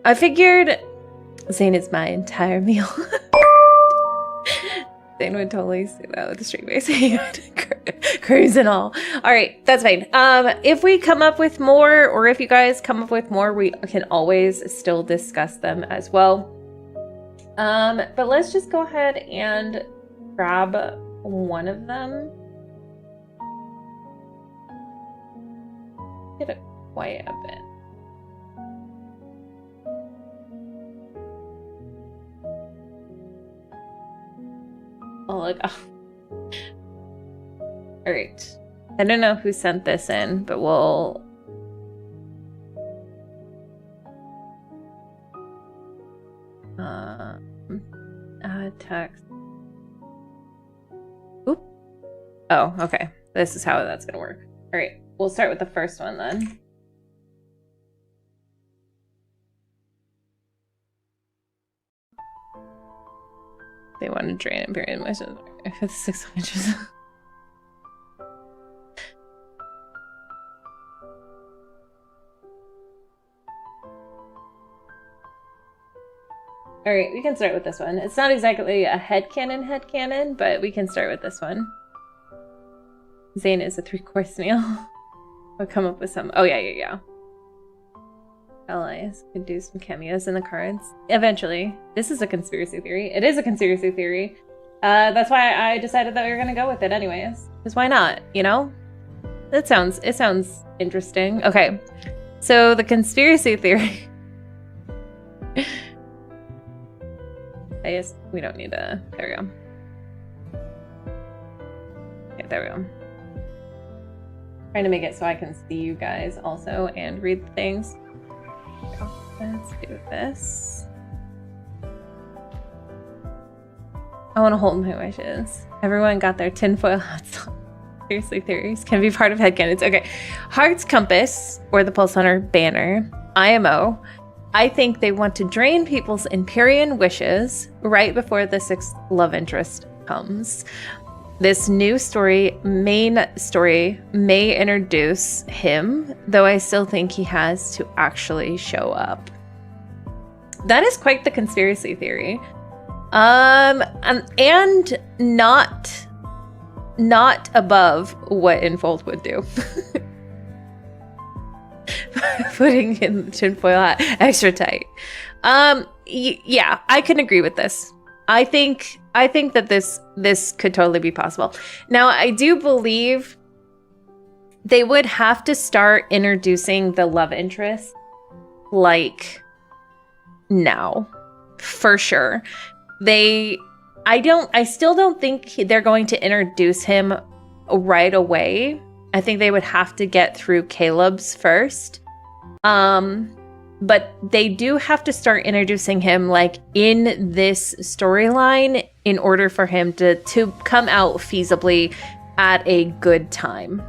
I figured Zane is my entire meal. Zane would totally say that with a straight face. Cruise and all. All right, that's fine. If we come up with more, or if you guys come up with more, we can always still discuss them as well. But let's just go ahead and grab one of them. Get it quiet a bit. Oh, look. Oh. All right. I don't know who sent this in, but we'll... text. Oop. Oh, okay. This is how that's gonna work. All right. We'll start with the first one then. They want to drain Imperial missions for the 6 inches. All right, we can start with this one. It's not exactly a headcanon, but we can start with this one. Zane is a 3-course meal. We'll come up with some. Oh, yeah. Allies could do some cameos in the cards. Eventually. This is a conspiracy theory. It is a conspiracy theory. That's why I decided that we were going to go with it anyways. Because why not, you know? It sounds interesting. Okay, so the conspiracy theory... I guess we don't need to... There we go. Okay, there we go. Trying to make it so I can see you guys also and read things. Let's do this. I want to hold my wishes. Everyone got their tinfoil hats on. Seriously, theories can be part of headcanons. Okay. Heart's Compass, or the Pulse Hunter banner, IMO. I think they want to drain people's Empyrean wishes right before the 6th love interest comes. This new main story may introduce him, though I still think he has to actually show up. That is quite the conspiracy theory. And not above what Infold would do. Putting in the tinfoil hat extra tight. Yeah, I can agree with this. I think that this could totally be possible. Now, I do believe they would have to start introducing the love interest like now, for sure. I still don't think they're going to introduce him right away. I think they would have to get through Caleb's first. But they do have to start introducing him like in this storyline in order for him to come out feasibly at a good time.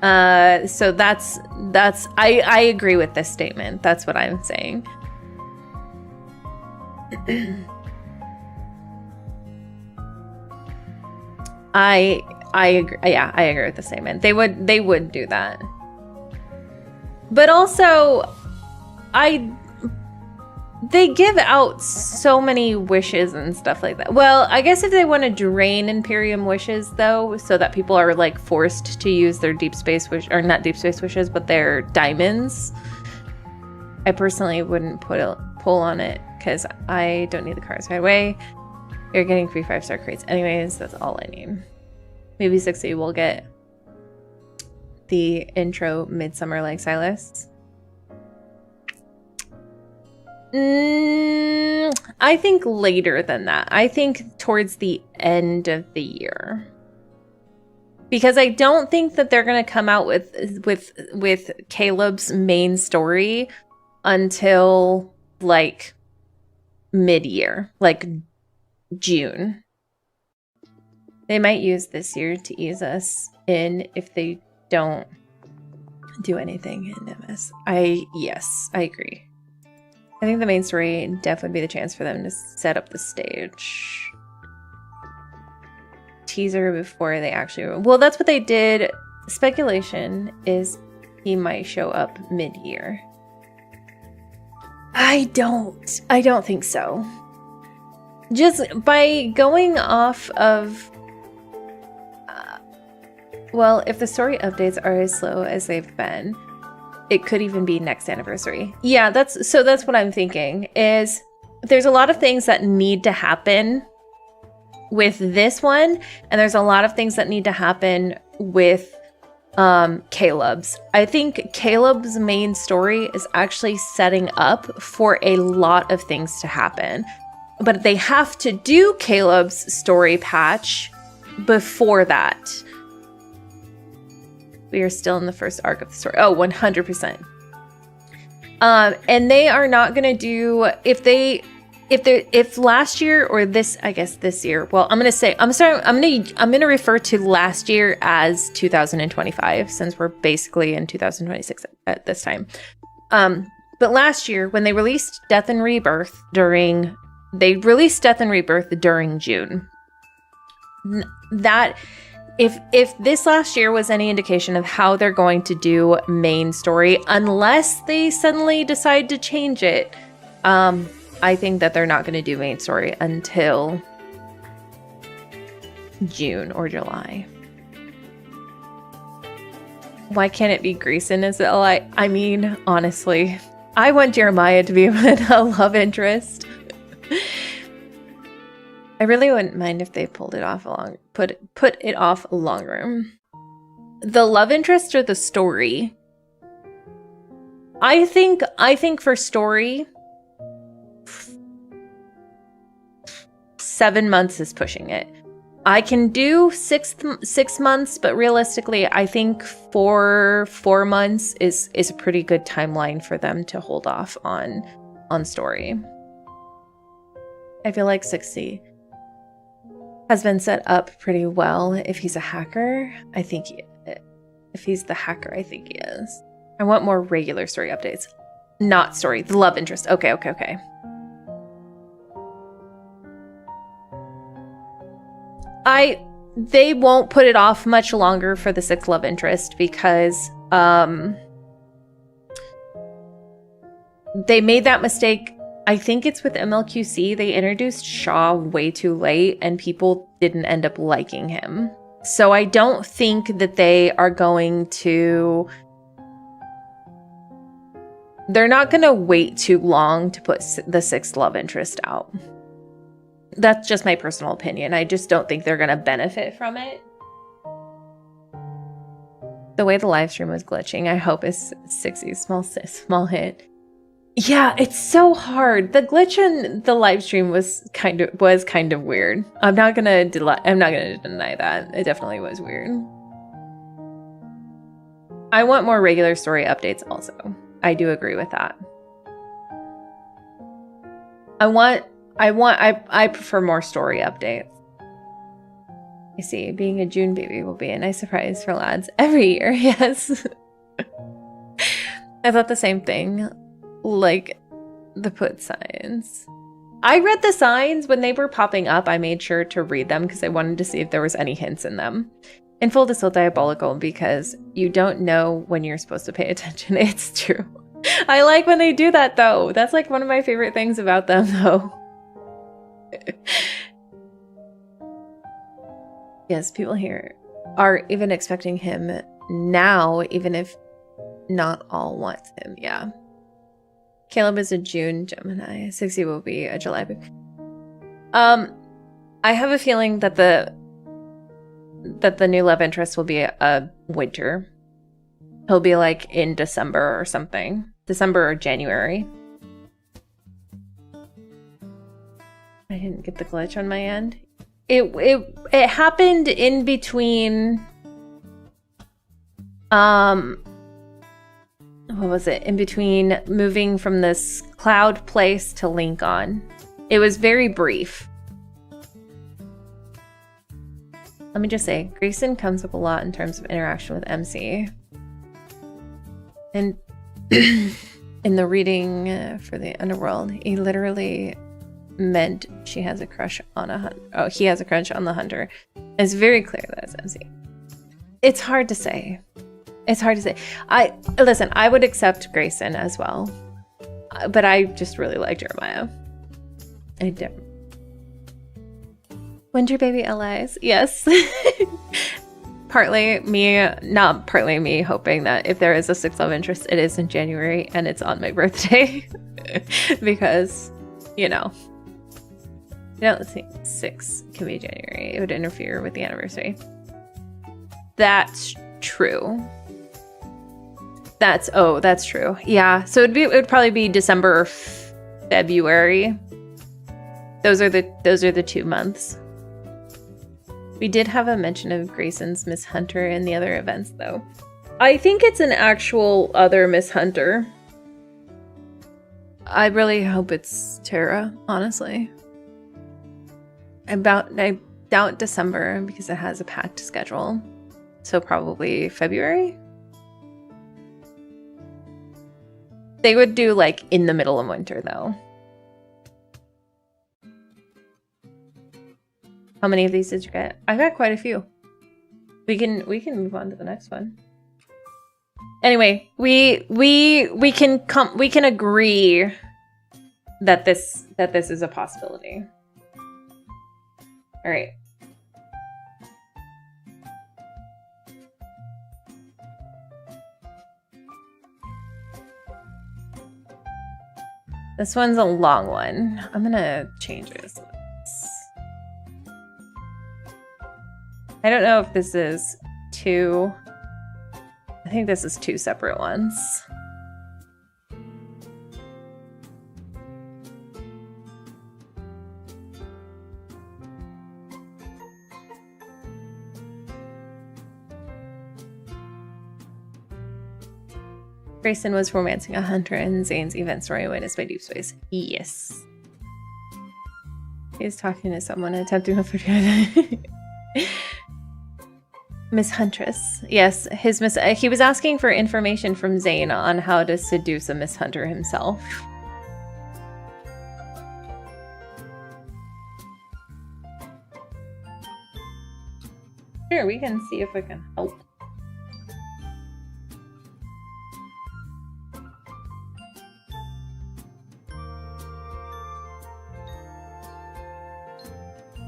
So that's I agree with this statement. That's what I'm saying. I agree. Yeah, I agree with the statement. They would do that. But also, they give out so many wishes and stuff like that. Well, I guess if they want to drain Imperium wishes, though, so that people are like forced to use their deep space wish, or not deep space wishes, but their diamonds, I personally wouldn't pull on it because I don't need the cards right away. You're getting free 5-star crates anyways. That's all I need. Maybe 60 will get the intro Midsummer like Silas. I think later than that. I think towards the end of the year. Because I don't think that they're going to come out with Caleb's main story until like mid-year, like June. They might use this year to ease us in if they don't do anything in MS. Yes, I agree. I think the main story definitely be the chance for them to set up the stage. Teaser before they actually... Well, that's what they did. Speculation is he might show up mid-year. I don't think so. Just by going off of, well, if the story updates are as slow as they've been, it could even be next anniversary. Yeah, that's what I'm thinking, is there's a lot of things that need to happen with this one, and there's a lot of things that need to happen with Caleb's. I think Caleb's main story is actually setting up for a lot of things to happen, but they have to do Caleb's story patch before that. We are still in the first arc of the story. Oh, 100%. And they are not going to do, if last year or this, I guess this year, well, I'm going to refer to last year as 2025, since we're basically in 2026 at this time. But last year, when they released Death and Rebirth during June. That, if this last year was any indication of how they're going to do main story, unless they suddenly decide to change it, I think that they're not going to do main story until June or July. Why can't it be Grayson as Eli? I mean, honestly, I want Jeremiah to be a love interest. I really wouldn't mind if they pulled it off put it off a long room. The love interest or the story? I think for story, 7 months is pushing it. I can do 6 months, but realistically, I think 4 months is a pretty good timeline for them to hold off on story. I feel like 60 has been set up pretty well. If he's a hacker, if he's the hacker, I think he is. I want more regular story updates. Not story, the love interest. Okay. They won't put it off much longer for the 6th love interest because they made that mistake. I think it's with MLQC. They introduced Shaw way too late and people didn't end up liking him. So I don't think that they are going to... They're not going to wait too long to put the 6th love interest out. That's just my personal opinion. I just don't think they're going to benefit from it. The way the live stream was glitching, I hope it's 60 small hit. Yeah, it's so hard. The glitch in the live stream was kind of weird. I'm not gonna deny that. It definitely was weird. I want more regular story updates also. I do agree with that. I prefer more story updates. You see, being a June baby will be a nice surprise for lads every year. Yes. I thought the same thing. Like the put signs. I read the signs when they were popping up. I made sure to read them because I wanted to see if there was any hints in them. In full, it's still diabolical because you don't know when you're supposed to pay attention. It's true. I like when they do that though. That's like one of my favorite things about them though. Yes, people here are even expecting him now, even if not all want him. Yeah. Caleb is a June Gemini. 60 will be a July baby. I have a feeling that the new love interest will be a winter. He'll be like in December or something. December or January. I didn't get the glitch on my end. It happened in between what was it? In between moving from this cloud place to Lincoln. It was very brief. Let me just say, Grayson comes up a lot in terms of interaction with MC. And in the reading for the Underworld, he literally meant she has a crush on a hunter. Oh, he has a crush on the hunter. It's very clear that it's MC. It's hard to say. It's hard to say. I would accept Grayson as well. but I just really like Jeremiah. I do. Winter baby allies. Yes. Not partly me hoping that if there is a 6th love interest, it is in January and it's on my birthday. Because, let's see, 6 can be January. It would interfere with the anniversary. That's true. That's true. Yeah. So it would probably be December or February. Those are the 2 months. We did have a mention of Grayson's Miss Hunter in the other events, though. I think it's an actual other Miss Hunter. I really hope it's Tara, honestly. I doubt December because it has a packed schedule. So probably February? They would do like in the middle of winter, though. How many of these did you get? I got quite a few. We can move on to the next one. Anyway, we can agree that this is a possibility. All right. This one's a long one. I'm gonna change this. I don't know if this is two. I think this is 2 separate ones. Grayson was romancing a hunter in Zane's event story witnessed by Deepspace. Yes. He's talking to someone attempting to forget. Miss Huntress. Yes, he was asking for information from Zane on how to seduce a Miss Hunter himself. Here, we can see if I can help.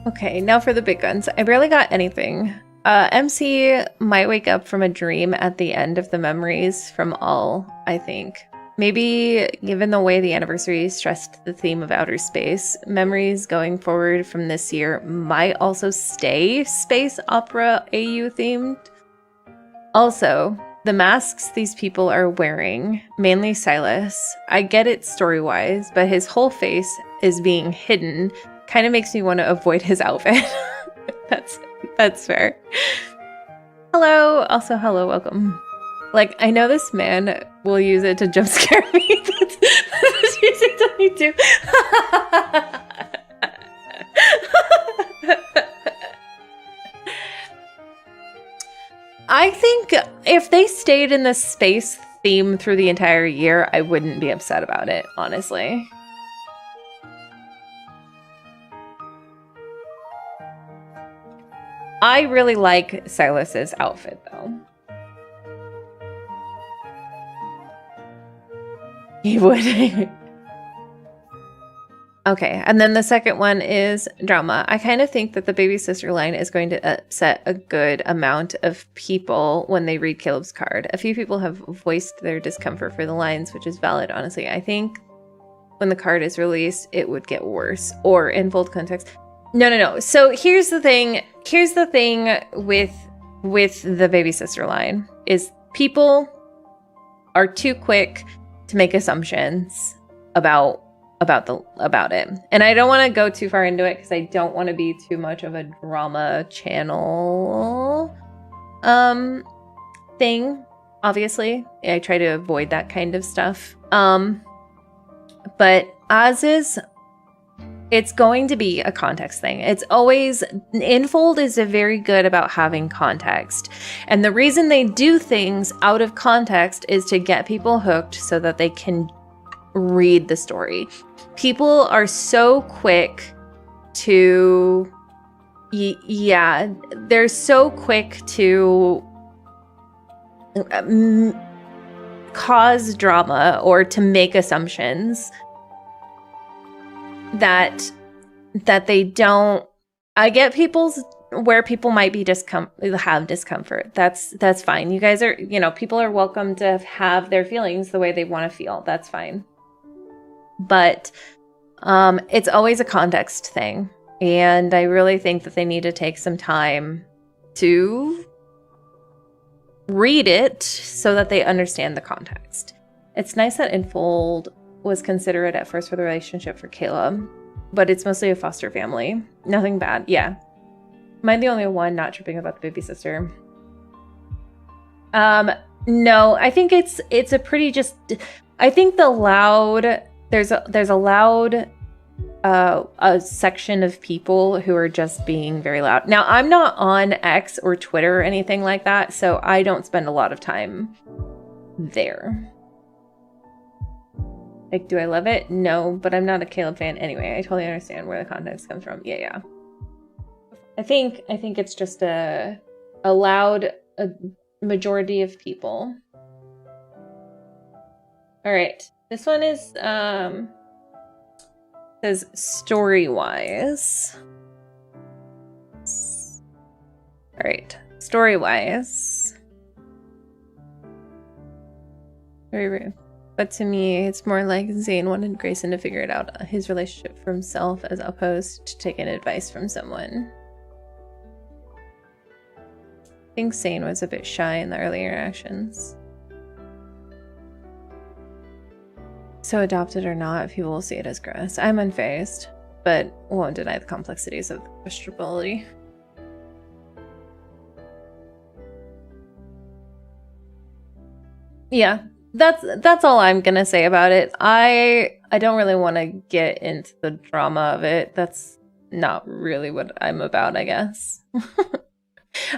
Okay, now for the big guns. I barely got anything. MC might wake up from a dream at the end of the memories from all, I think. Maybe, given the way the anniversary stressed the theme of outer space, memories going forward from this year might also stay space opera AU themed. Also, the masks these people are wearing, mainly Silas, I get it story-wise, but his whole face is being hidden, kind of makes me want to avoid his outfit. That's fair. Hello. Also, hello, welcome. Like, I know this man will use it to jump scare me. That's usually what he do. I think if they stayed in the space theme through the entire year, I wouldn't be upset about it, honestly. I really like Silas's outfit, though. He would. Okay, and then the second one is drama. I kind of think that the baby sister line is going to upset a good amount of people when they read Caleb's card. A few people have voiced their discomfort for the lines, which is valid, honestly. I think when the card is released, it would get worse. Or in bold context. No. So here's the thing. Here's the thing with the baby sister line is people are too quick to make assumptions about it. And I don't want to go too far into it because I don't want to be too much of a drama channel thing. Obviously, I try to avoid that kind of stuff. But as is, it's going to be a context thing. It's always, Infold is very good about having context. And the reason they do things out of context is to get people hooked so that they can read the story. People are so quick to, they're so quick to cause drama or to make assumptions that they don't. I get where people might be have discomfort. That's fine. You guys are, people are welcome to have their feelings the way they want to feel. That's fine. But it's always a context thing. And I really think that they need to take some time to read it so that they understand the context. It's nice that Enfold was considerate at first for the relationship for Caleb, but it's mostly a foster family. Nothing bad. Yeah. Am I the only one not tripping about the baby sister? No, I think it's a pretty I think the loud, there's a loud a section of people who are just being very loud. Now, I'm not on X or Twitter or anything like that, so I don't spend a lot of time there. Like, do I love it? No, but I'm not a Caleb fan anyway. I totally understand where the context comes from. Yeah. I think it's just a loud majority of people. All right. This one is says story-wise. All right. Story-wise. Very rude. But to me, it's more like Zane wanted Grayson to figure it out, his relationship for himself, as opposed to taking advice from someone. I think Zane was a bit shy in the early interactions. So adopted or not, people will see it as gross. I'm unfazed, but won't deny the complexities of the questionability. Yeah. That's all I'm gonna say about it. I don't really want to get into the drama of it. That's not really what I'm about, I guess.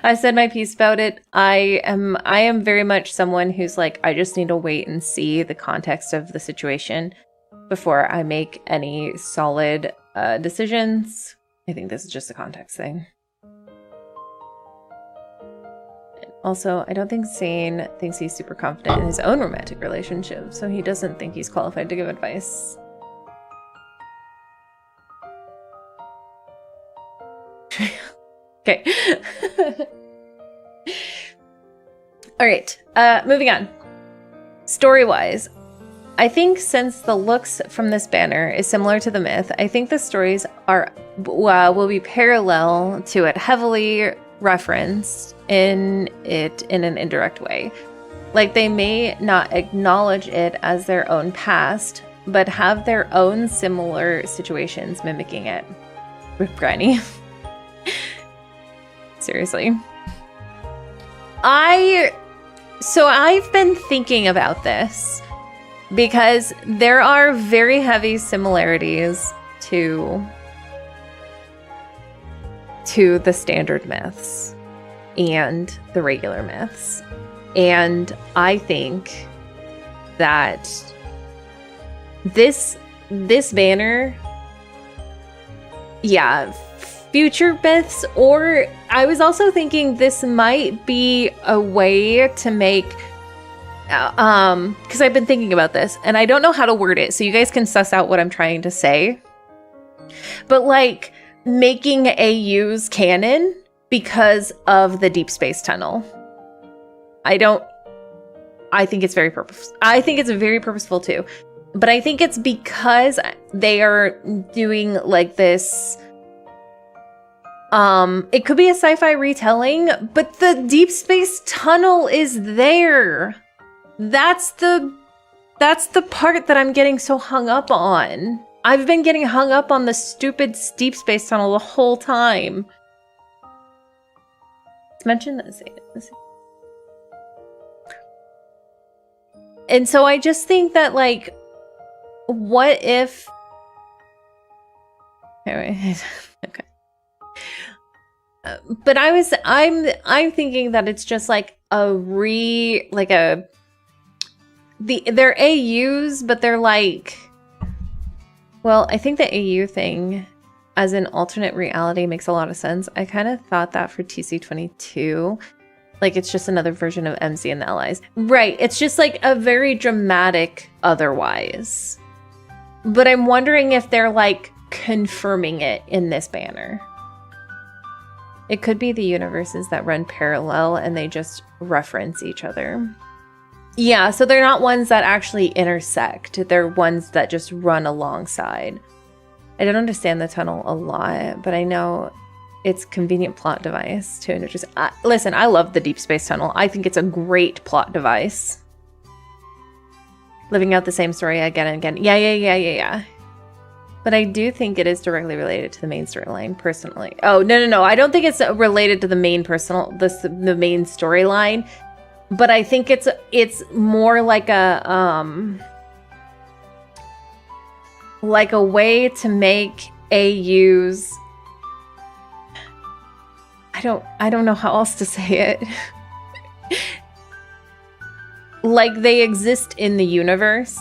I said my piece about it. I am very much someone who's like, I just need to wait and see the context of the situation before I make any solid decisions. I think this is just a context thing. Also, I don't think Zane thinks he's super confident in his own romantic relationship, so he doesn't think he's qualified to give advice. Okay. All right, moving on. Story-wise, I think since the looks from this banner is similar to the myth, I think the stories will be parallel to it, heavily referenced in an indirect way. Like, they may not acknowledge it as their own past, but have their own similar situations mimicking it. With Granny. Seriously. I've been thinking about this because there are very heavy similarities to the standard myths and the regular myths. And I think that this banner, yeah, future myths, or I was also thinking this might be a way to make, because I've been thinking about this and I don't know how to word it, so you guys can suss out what I'm trying to say. But like making AU's canon because of the deep space tunnel. I think it's very purposeful. I think it's very purposeful too. But I think it's because they are doing like this. It could be a sci-fi retelling, but the deep space tunnel is there. That's the part that I'm getting so hung up on. I've been getting hung up on the stupid deep space tunnel the whole time. Let's mention this. And so I just think that, like, what if... Anyway, okay. But I'm thinking that it's just like they're AUs, but they're like, well, I think the AU thing as an alternate reality makes a lot of sense. I kind of thought that for TC22, Like, it's just another version of MC and the Allies. Right. It's just like a very dramatic otherwise. But I'm wondering if they're like confirming it in this banner. It could be the universes that run parallel and they just reference each other. Yeah, so they're not ones that actually intersect. They're ones that just run alongside. I don't understand the tunnel a lot, but I know it's a convenient plot device to introduce. Listen, I love the Deep Space Tunnel. I think it's a great plot device. Living out the same story again and again. Yeah. But I do think it is directly related to the main storyline, personally. Oh, no. I don't think it's related to the main the main storyline. But I think it's more like a way to make AUs. I don't know how else to say it. Like they exist in the universe.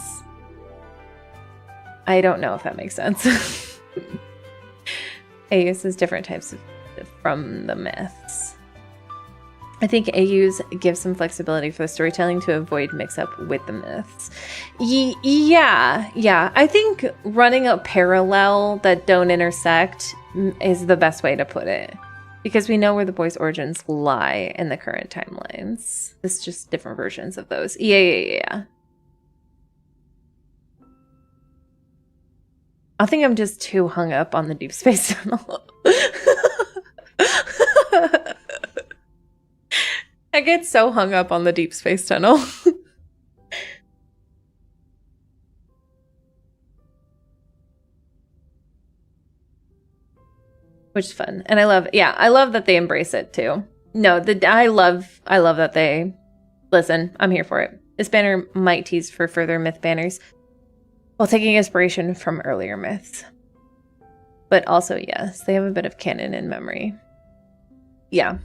I don't know if that makes sense. AUs is different types from the myths. I think AUs give some flexibility for the storytelling to avoid mix-up with the myths. Yeah. I think running a parallel that don't intersect is the best way to put it. Because we know where the boys' origins lie in the current timelines. It's just different versions of those. Yeah. I think I'm just too hung up on the Deep Space Tunnel. I get so hung up on the Deep Space Tunnel. Which is fun. And I love that they embrace it too. No, I love that they listen. I'm here for it. This banner might tease for further myth banners while taking inspiration from earlier myths. But also, yes, they have a bit of canon in memory. Yeah.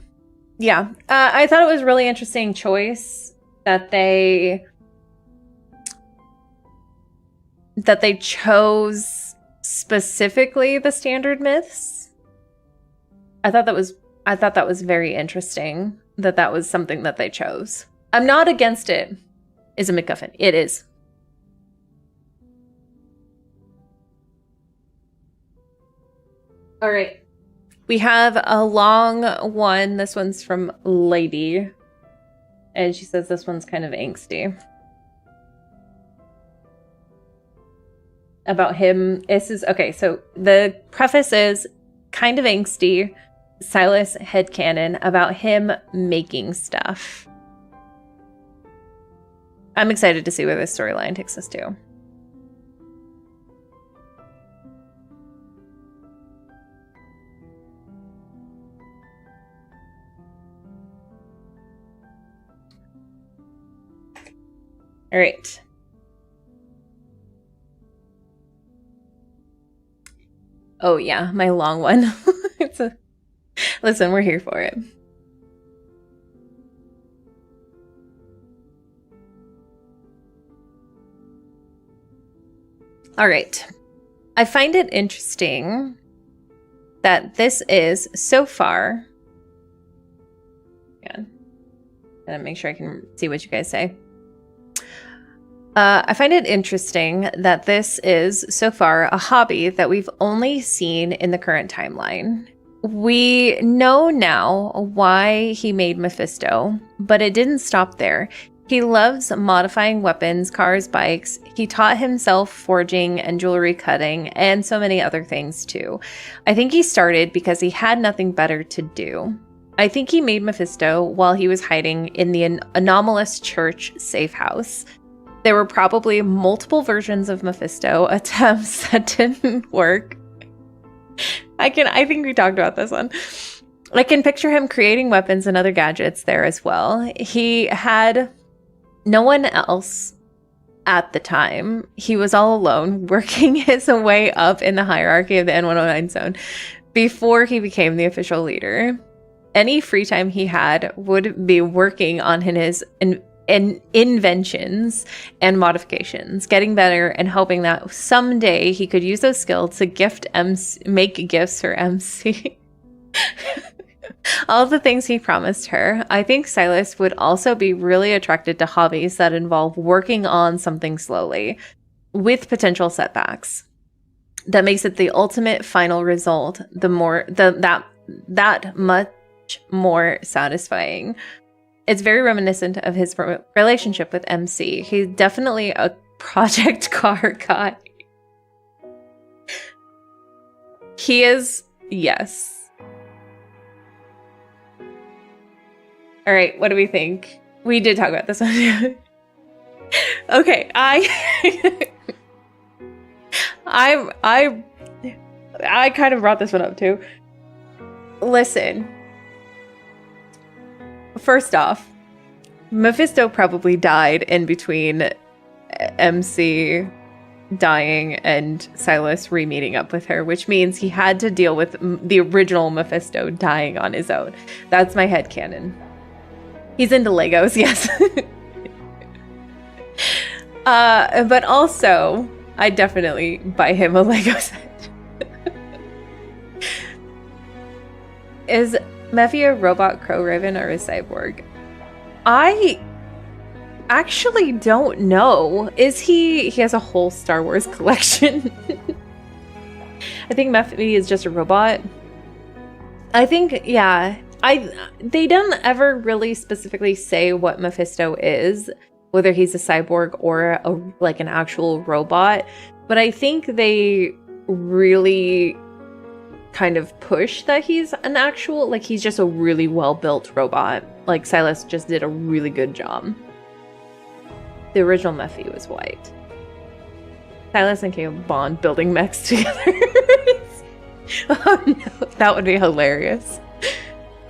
I thought it was a really interesting choice that they chose specifically the standard myths. I thought that was very interesting that was something that they chose. I'm not against it. Is a MacGuffin. It is. All right. We have a long one. This one's from Lady. And she says this one's kind of angsty. About him. So the preface is kind of angsty. Silas headcanon about him making stuff. I'm excited to see where this storyline takes us to. All right. Oh yeah, my long one. Listen, we're here for it. All right. I find it interesting that this is so far. Yeah. Gotta make sure I can see what you guys say. I find it interesting that this is so far a hobby that we've only seen in the current timeline. We know now why he made Mephisto, but it didn't stop there. He loves modifying weapons, cars, bikes. He taught himself forging and jewelry cutting and so many other things too. I think he started because he had nothing better to do. I think he made Mephisto while he was hiding in the anomalous church safe house. There were probably multiple versions of Mephisto attempts that didn't work. I think we talked about this one. I can picture him creating weapons and other gadgets there as well. He had no one else at the time. He was all alone, working his way up in the hierarchy of the N109 zone before he became the official leader. Any free time he had would be working on his inventions and modifications, getting better and hoping that someday he could use those skills to make gifts for MC. All the things he promised her. I think Silas would also be really attracted to hobbies that involve working on something slowly with potential setbacks. That makes it the ultimate final result, that much more satisfying. It's very reminiscent of his relationship with MC. He's definitely a project car guy. He is, yes. All right, what do we think? We did talk about this one. Okay, I kind of brought this one up too. Listen. First off, Mephisto probably died in between MC dying and Silas re-meeting up with her, which means he had to deal with the original Mephisto dying on his own. That's my headcanon. He's into Legos, yes. But also, I definitely buy him a Lego set. Is Mephi a robot crow raven or a cyborg? I actually don't know. Is he has a whole Star Wars collection. I think Mephi is just a robot. I think, yeah. They don't ever really specifically say what Mephisto is, whether he's a cyborg or like an actual robot. But I think they really kind of push that he's an actual, like he's just a really well-built robot. Like Silas just did a really good job. The original Mephi was white. Silas and Caleb bond building mechs together. Oh no, that would be hilarious.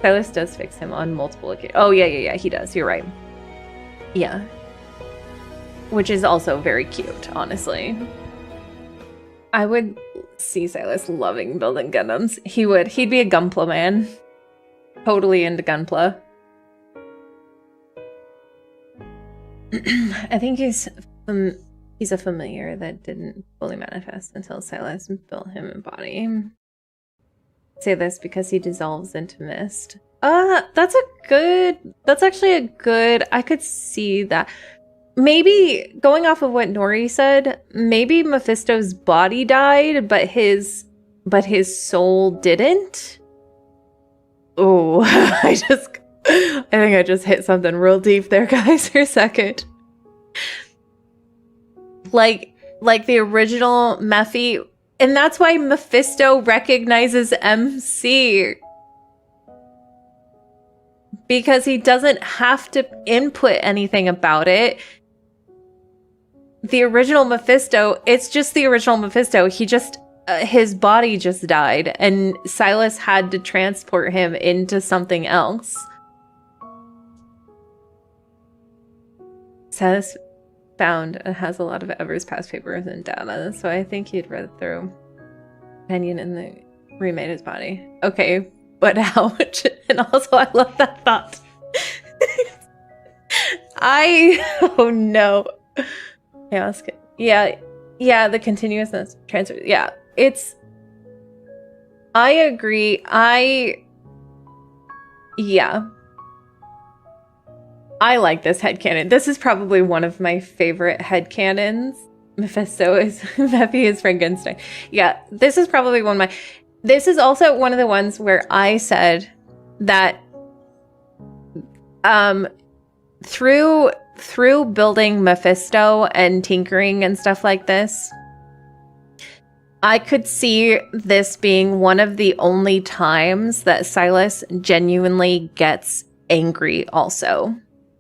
Silas does fix him on multiple occasions. Oh yeah, he does. You're right. Yeah. Which is also very cute, honestly. I would see Silas loving building Gundams. He would. He'd be a Gunpla man. Totally into Gunpla. I think he's a familiar that didn't fully manifest until Silas built him a body. I say this because he dissolves into mist. That's actually a good, I could see that. Maybe, going off of what Nori said, maybe Mephisto's body died, but his soul didn't. Oh, I think I just hit something real deep there, guys, for a second. Like the original Mephi, and that's why Mephisto recognizes MC. Because he doesn't have to input anything about it. The original Mephisto, it's just the original Mephisto. He just, his body just died, and Silas had to transport him into something else. Silas found and has a lot of Ever's past papers and data, so I think he'd read through Opinion and then remade his body. Okay, but ouch. And also, I love that thought. Oh no. Chaos. Yeah, the continuousness transfer. Yeah, I agree. Yeah. I like this headcanon. This is probably one of my favorite headcanons. Mephi is Frankenstein. Yeah, this is probably this is also one of the ones where I said that through building Mephisto and tinkering and stuff like this, I could see this being one of the only times that Silas genuinely gets angry also.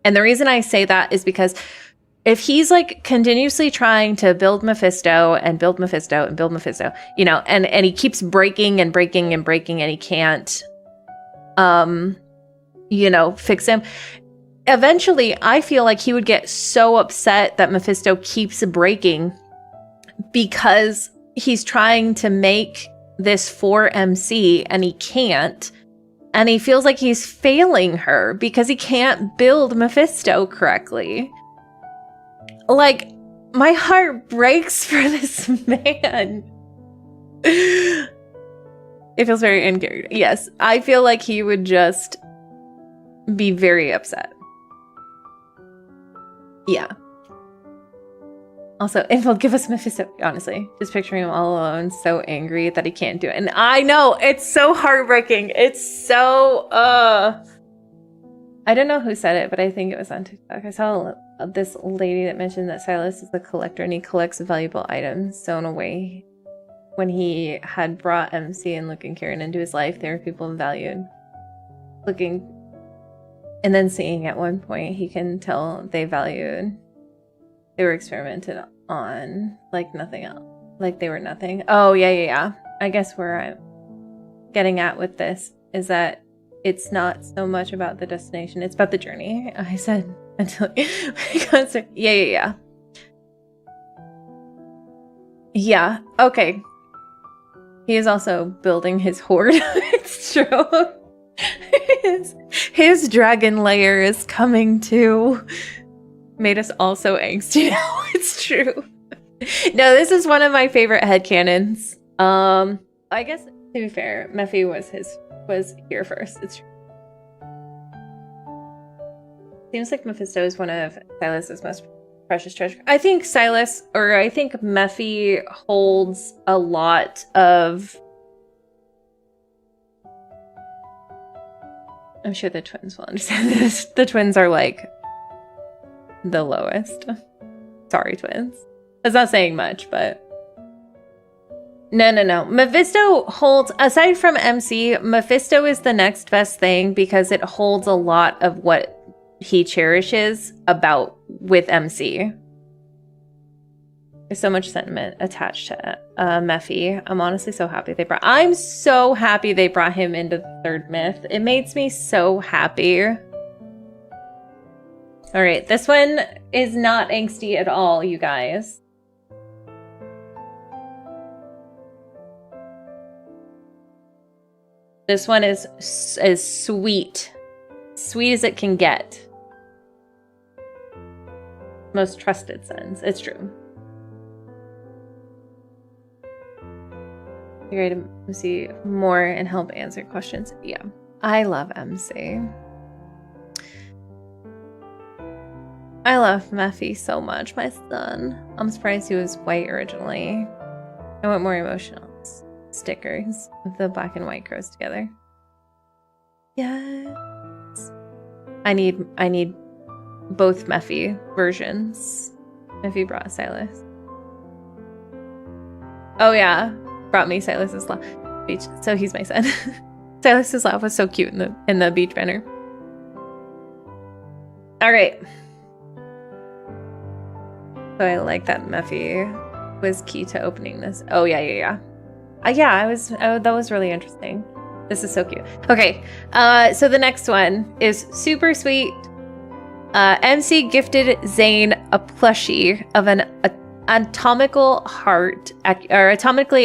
And the reason I say that is because if he's like continuously trying to build Mephisto and build Mephisto and build Mephisto, you know, and he keeps breaking and breaking and breaking and he can't, fix him. Eventually, I feel like he would get so upset that Mephisto keeps breaking because he's trying to make this for MC and he can't. And he feels like he's failing her because he can't build Mephisto correctly. Like, my heart breaks for this man. It feels very in character. Yes, I feel like he would just be very upset. Yeah. Also, Infeld, give us Mephisto. Honestly, just picturing him all alone, so angry that he can't do it. And I know, it's so heartbreaking. It's so, I don't know who said it, but I think it was on TikTok. I saw this lady that mentioned that Silas is a collector and he collects valuable items. So in a way, when he had brought MC and Luke and Kieran into his life, there were people valued. Looking, and then seeing at one point, he can tell they valued. They were experimented on like nothing else. Like they were nothing. Oh, yeah. I guess where I'm getting at with this is that it's not so much about the destination. It's about the journey. I said until yeah. Yeah, okay. He is also building his hoard. It's true. His dragon lair is coming too. Made us all so angsty now. It's true. No, this is one of my favorite headcanons. I guess to be fair, Mephi was here first. It's true. Seems like Mephisto is one of Silas's most precious treasure. I think Mephi holds a lot of. I'm sure the twins will understand this. The twins are like the lowest. Sorry, twins. That's not saying much, but no. Mephisto holds, aside from MC, Mephisto is the next best thing because it holds a lot of what he cherishes with MC. There's so much sentiment attached to Mephi. I'm honestly so happy I'm so happy they brought him into the third myth. It makes me so happy. All right, this one is not angsty at all, you guys. This one is sweet. Sweet as it can get. Most trusted sons. It's true. You're ready to MC more and help answer questions. Yeah. I love MC. I love Mephi so much, my son. I'm surprised he was white originally. I want more emotional stickers with the black and white crows together. Yes. I need both Mephi versions. Mephi brought Silas. Oh yeah, brought me Silas's laugh. Beach. So he's my son. Silas's laugh was so cute in the beach banner. All right. So I like that Mephi was key to opening this. Oh yeah. That was really interesting. This is so cute. Okay, so the next one is super sweet. MC gifted Zane a plushie of an atomically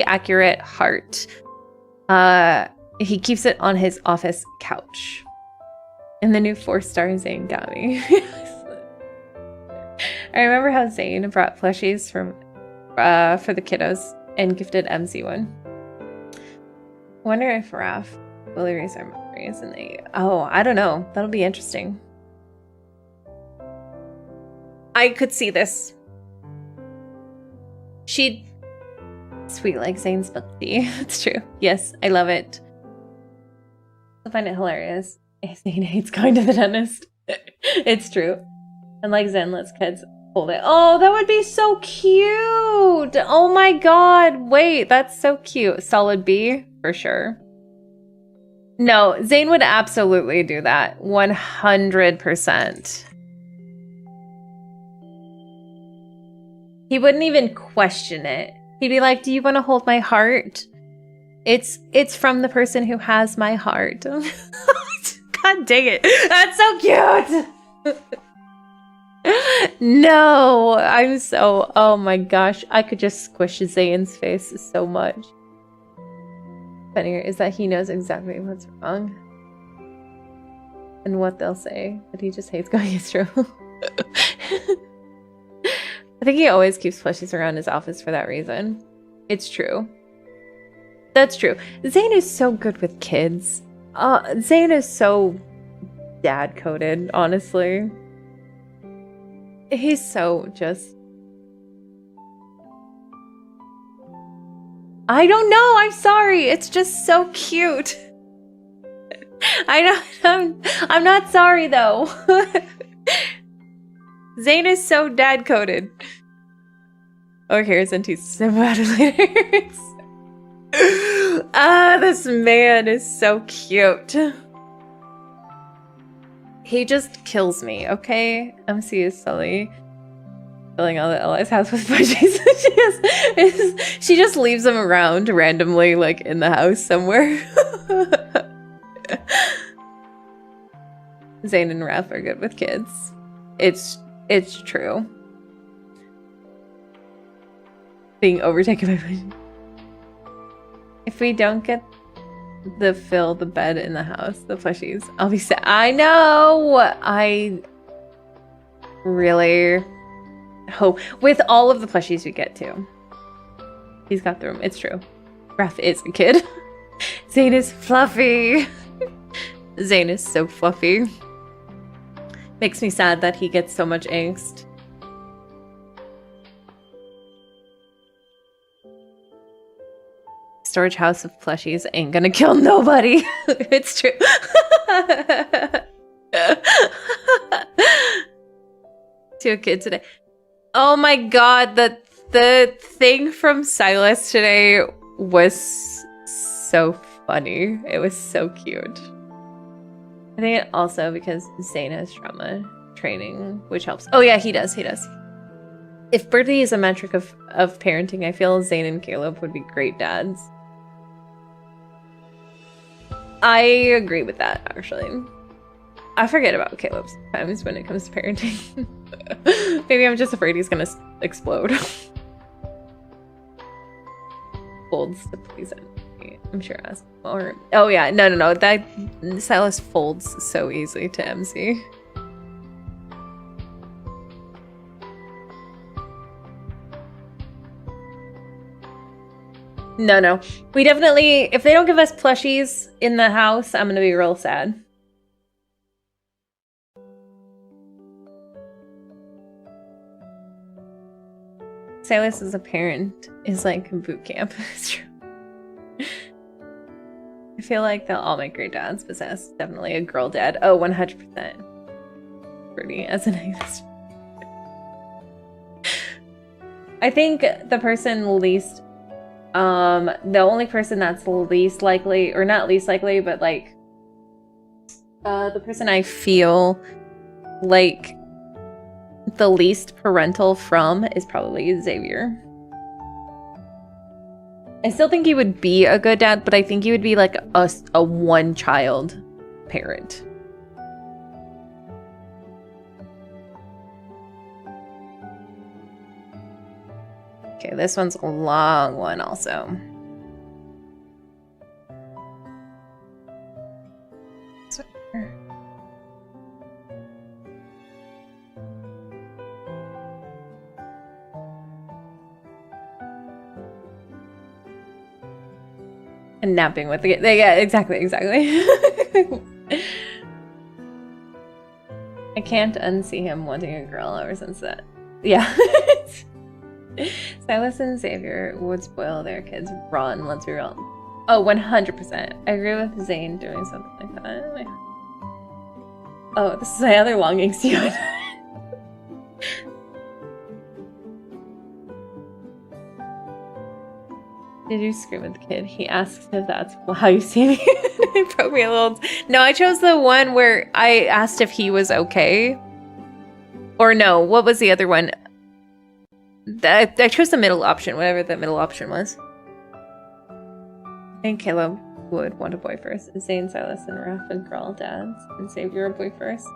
accurate heart. He keeps it on his office couch. And the new 4-star Zane got me. I remember how Zane brought plushies for the kiddos and gifted MC one. I wonder if Raph will erase our memories and I don't know. That'll be interesting. I could see this. She'd sweet like Zane's Bugsy. It's true. Yes, I love it. I find it hilarious. Zane hates going to the dentist. It's true. And like Zen lets kids hold it. Oh, that would be so cute. Oh my god. Wait, that's so cute. Solid B for sure. No, Zane would absolutely do that. 100%. He wouldn't even question it. He'd be like, do you want to hold my heart? It's from the person who has my heart. God dang it. That's so cute. No, oh my gosh. I could just squish Zane's face so much. Funnier is that he knows exactly what's wrong. And what they'll say. But he just hates going astro. I think he always keeps plushies around his office for that reason. It's true. That's true. Zane is so good with kids. Zane is so dad-coded, honestly. He's so just... I don't know, I'm sorry. It's just so cute. I'm not sorry, though. Zane is so dad-coded. Oh, here's anti-sympathizers. This man is so cute. He just kills me, okay? MC is Sully. Filling all the Eli's house with plushies. She just leaves them around randomly, like in the house somewhere. Zane and Raph are good with kids. It's true. Being overtaken by plushies. If we don't get the bed in the house, the plushies, I'll be sad. I know! I really hope with all of the plushies we get to. He's got the room. It's true. Raph is a kid. Zane is fluffy. Zane is so fluffy. Makes me sad that he gets so much angst. Storage house of plushies ain't gonna kill nobody. It's true. To a kid today. Oh my god, the thing from Silas today was so funny. It was so cute. I think it also because Zane has trauma training, which helps. Oh yeah, he does. If Bertie is a metric of parenting, I feel Zane and Caleb would be great dads. I agree with that, actually. I forget about Caleb sometimes when it comes to parenting. Maybe I'm just afraid he's gonna explode. Folds to please MC. I'm sure as or oh yeah, no. That Silas folds so easily to MC. No. We definitely, if they don't give us plushies in the house, I'm gonna be real sad. Silas as a parent is like boot camp. It's true. I feel like they'll all make great dads, but that's definitely a girl dad. Oh, 100%. Pretty as an ex. I think the person least, the only person that's least likely, or not least likely, but like, the person I feel like the least parental from is probably Xavier. I still think he would be a good dad, but I think he would be like a one-child parent. Okay, this one's a long one also. And napping with the yeah, exactly. I can't unsee him wanting a girl ever since that. Yeah. Silas and Xavier would spoil their kids rotten, let's be real. Oh, 100%. I agree with Zane doing something like that. Oh, this is my other longing, Steven. Did you scream at the kid? He asked if that's how you see me. It broke me a little. No, I chose the one where I asked if he was okay. Or no, what was the other one? I chose the middle option, whatever the middle option was. I think Caleb would want a boy first. Zane, Silas, and Raph and girl dads. And Xavier a boy first.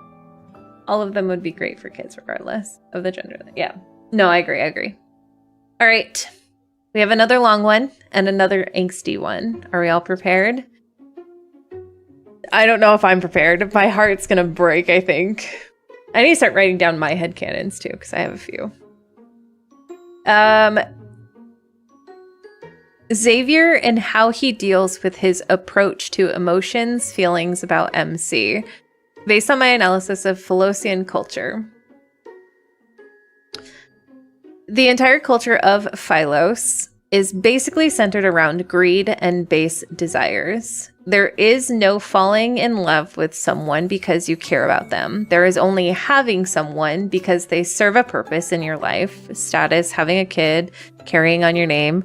All of them would be great for kids regardless of the gender. Yeah. No, I agree. All right. We have another long one and another angsty one. Are we all prepared? I don't know if I'm prepared. My heart's gonna break, I think. I need to start writing down my headcanons too, because I have a few. Xavier and how he deals with his approach to emotions, feelings about MC, based on my analysis of Philosian culture. The entire culture of Philos is basically centered around greed and base desires. There is no falling in love with someone because you care about them. There is only having someone because they serve a purpose in your life, status, having a kid, carrying on your name.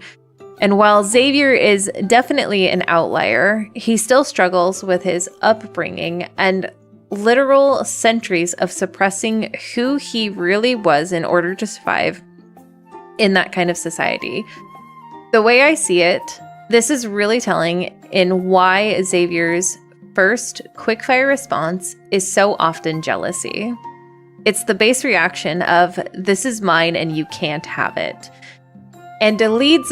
And while Xavier is definitely an outlier, he still struggles with his upbringing and literal centuries of suppressing who he really was in order to survive in that kind of society. The way I see it, this is really telling in why Xavier's first quickfire response is so often jealousy. It's the base reaction of, this is mine and you can't have it. And it leads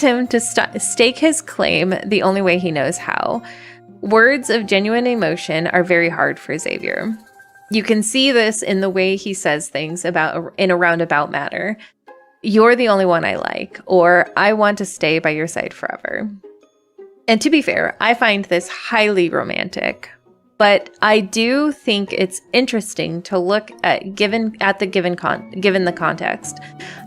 him to stake his claim the only way he knows how. Words of genuine emotion are very hard for Xavier. You can see this in the way he says things in a roundabout manner. You're the only one I like, or I want to stay by your side forever. And to be fair, I find this highly romantic. But I do think it's interesting to look at given the context.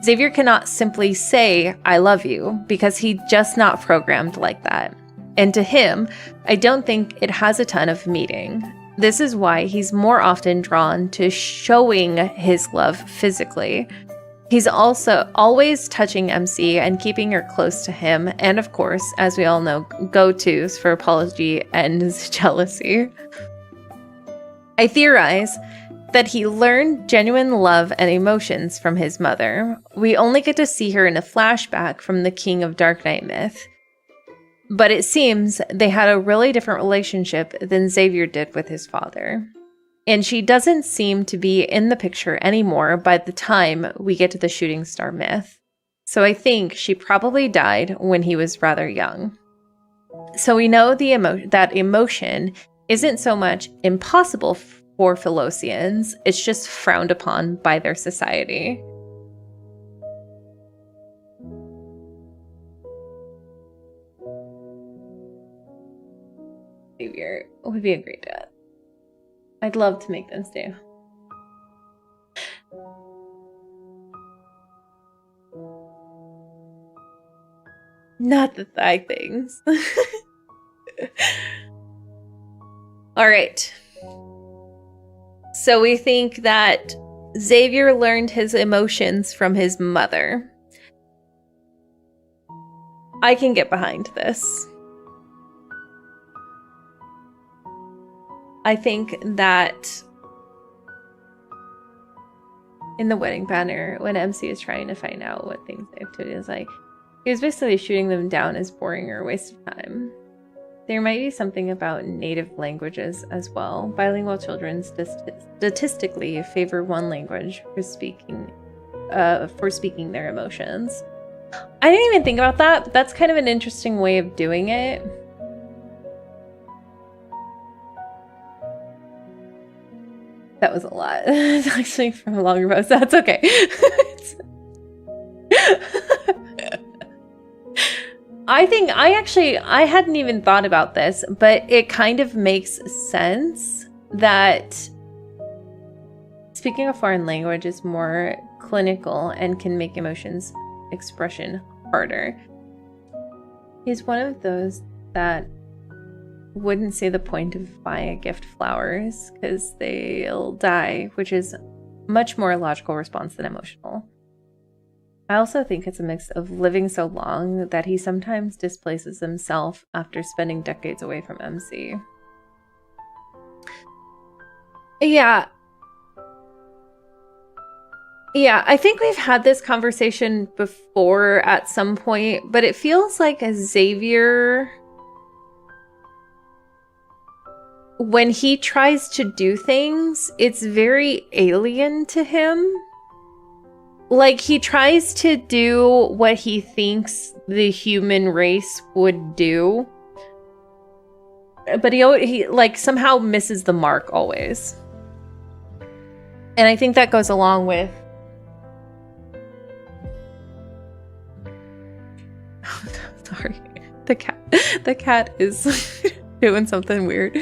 Xavier cannot simply say, I love you, because he's just not programmed like that. And to him, I don't think it has a ton of meaning. This is why he's more often drawn to showing his love physically. He's also always touching MC and keeping her close to him. And of course, as we all know, go-tos for apology and jealousy. I theorize that he learned genuine love and emotions from his mother. We only get to see her in a flashback from the King of Dark Knight myth. But it seems they had a really different relationship than Xavier did with his father. And she doesn't seem to be in the picture anymore by the time we get to the shooting star myth. So I think she probably died when he was rather young. So we know that emotion isn't so much impossible for Philosians, it's just frowned upon by their society. Xavier would be a great dad. I'd love to make them stay. Not the thigh things. All right. So we think that Xavier learned his emotions from his mother. I can get behind this. I think that in the wedding banner, when MC is trying to find out what things they have to do, is like, he was basically shooting them down as boring or a waste of time. There might be something about native languages as well. Bilingual children statistically favor one language for speaking their emotions. I didn't even think about that, but that's kind of an interesting way of doing it. That was a lot. It's actually from a longer post. That's okay. I hadn't even thought about this, but it kind of makes sense that speaking a foreign language is more clinical and can make emotions expression harder. He's one of those that wouldn't see the point of buying a gift flowers because they'll die, which is much more a logical response than emotional. I also think it's a mix of living so long that he sometimes displaces himself after spending decades away from MC. Yeah, I think we've had this conversation before at some point, but it feels like a Xavier, when he tries to do things, it's very alien to him. Like, he tries to do what he thinks the human race would do, but he like somehow misses the mark always. And I think that goes along with Sorry. The cat is doing something weird.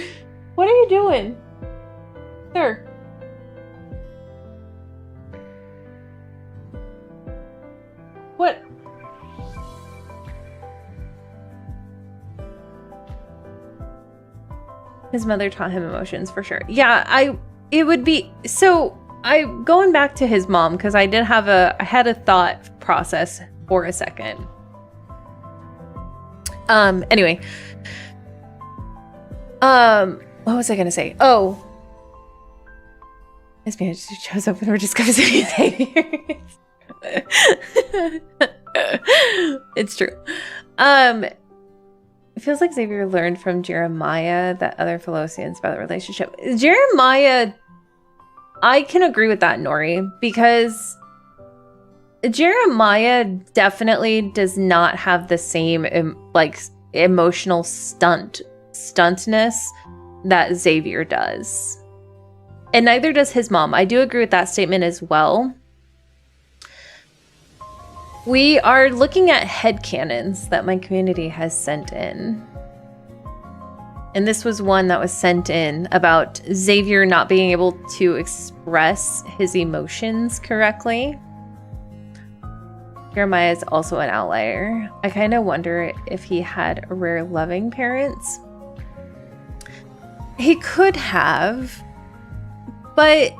What are you doing? Sir. What? His mother taught him emotions for sure. Yeah, it would be so going back to his mom, because I had a thought process for a second. Anyway. What was I gonna say? Oh. This man just shows up and we're just gonna say anything. It's true. It feels like Xavier learned from Jeremiah that other Philosians about the relationship. Jeremiah, I can agree with that, Nori, because Jeremiah definitely does not have the same emotional stuntness that Xavier does. And neither does his mom. I do agree with that statement as well. We are looking at headcanons that my community has sent in. And this was one that was sent in about Xavier not being able to express his emotions correctly. Jeremiah is also an outlier. I kind of wonder if he had rare loving parents. He could have, but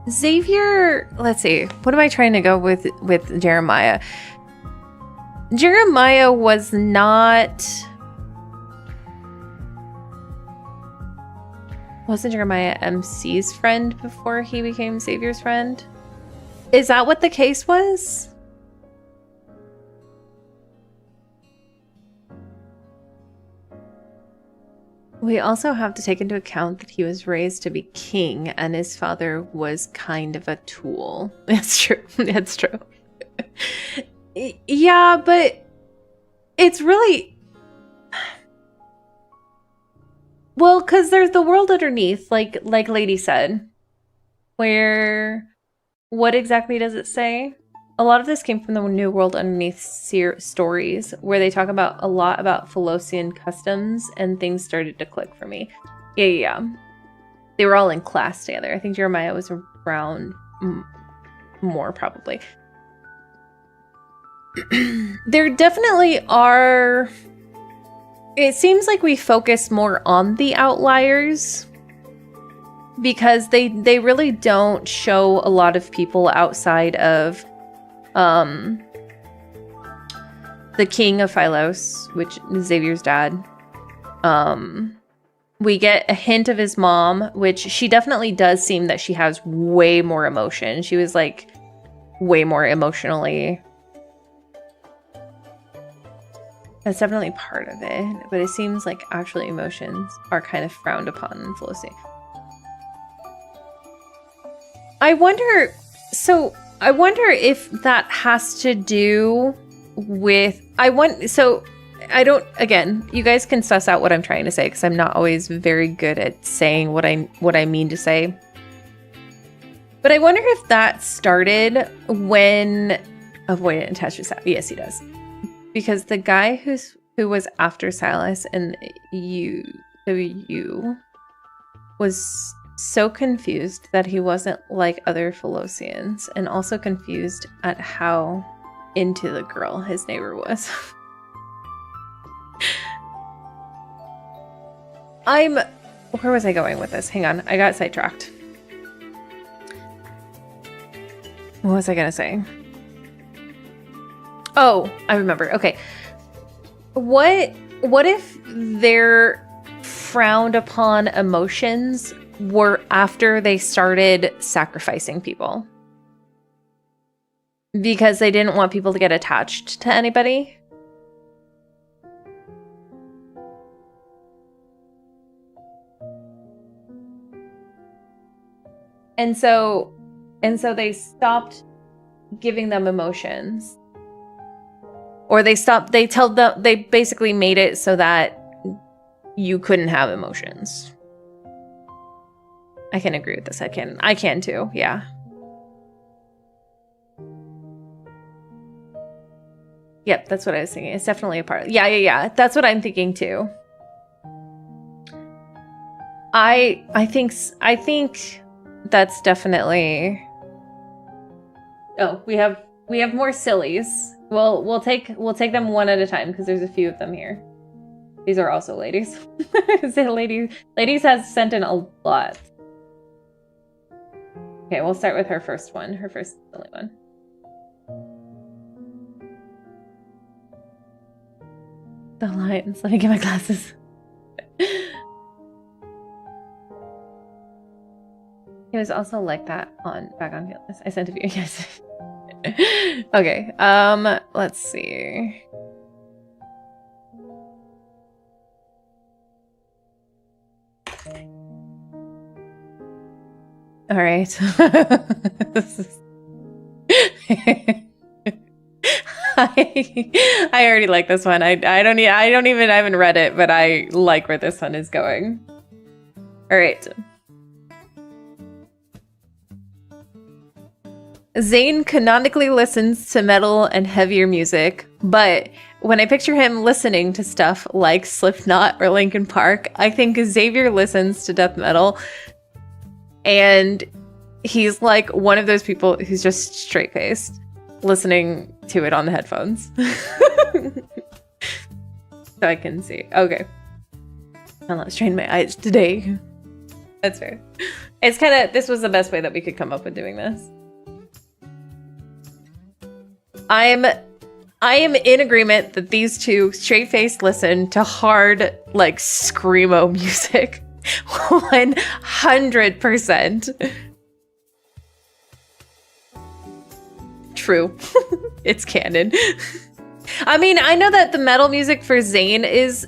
Xavier, let's see, what am I trying to go with Jeremiah? Jeremiah wasn't Jeremiah MC's friend before he became Xavier's friend? Is that what the case was? We also have to take into account that he was raised to be king and his father was kind of a tool. That's true. That's true. Yeah, but it's really... Well, because there's the world underneath, like Lady said, where... What exactly does it say? A lot of this came from the New World Underneath stories, where they talk about a lot about Philosian customs, and things started to click for me. Yeah. They were all in class together. I think Jeremiah was around more, probably. There definitely are... It seems like we focus more on the outliers, because they really don't show a lot of people outside of the king of Philos, which is Xavier's dad. We get a hint of his mom, which she definitely does seem that she has way more emotion. She was like way more emotionally. That's definitely part of it, but it seems like actually emotions are kind of frowned upon in Philosi. I wonder if that has to do with, again, you guys can suss out what I'm trying to say, because I'm not always very good at saying what I mean to say. But I wonder if that started when avoidant attachment style. Yes, he does. Because the guy who was after Silas and you was so confused that he wasn't like other Philosians, and also confused at how into the girl his neighbor was. Where was I going with this? Hang on, I got sidetracked. What was I gonna say? Oh, I remember. Okay. What if their frowned upon emotions were after they started sacrificing people? Because they didn't want people to get attached to anybody? And so they stopped giving them emotions. Or they basically made it so that you couldn't have emotions. I can agree with this. I can too, yeah. Yep, that's what I was thinking. It's definitely a part. Yeah. That's what I'm thinking too. I think that's definitely. Oh, we have more sillies. We'll take them one at a time because there's a few of them here. These are also ladies. Ladies has sent in a lot. Okay, we'll start with her first one. Her first silly one. The lines. Let me get my glasses. It was also like that back on Fearless. I sent it to you guys. Okay. Let's see. All right. This is I already like this one. I haven't read it, but I like where this one is going. All right. Zayn canonically listens to metal and heavier music, but when I picture him listening to stuff like Slipknot or Linkin Park, I think Xavier listens to death metal, and he's like one of those people who's just straight-faced, listening to it on the headphones. So I can see. Okay. I'll not strain my eyes today. That's fair. It's kind of, this was the best way that we could come up with doing this. I am in agreement that these two straight-faced listen to hard, like, screamo music. 100%. True. It's canon. I mean, I know that the metal music for Zayn is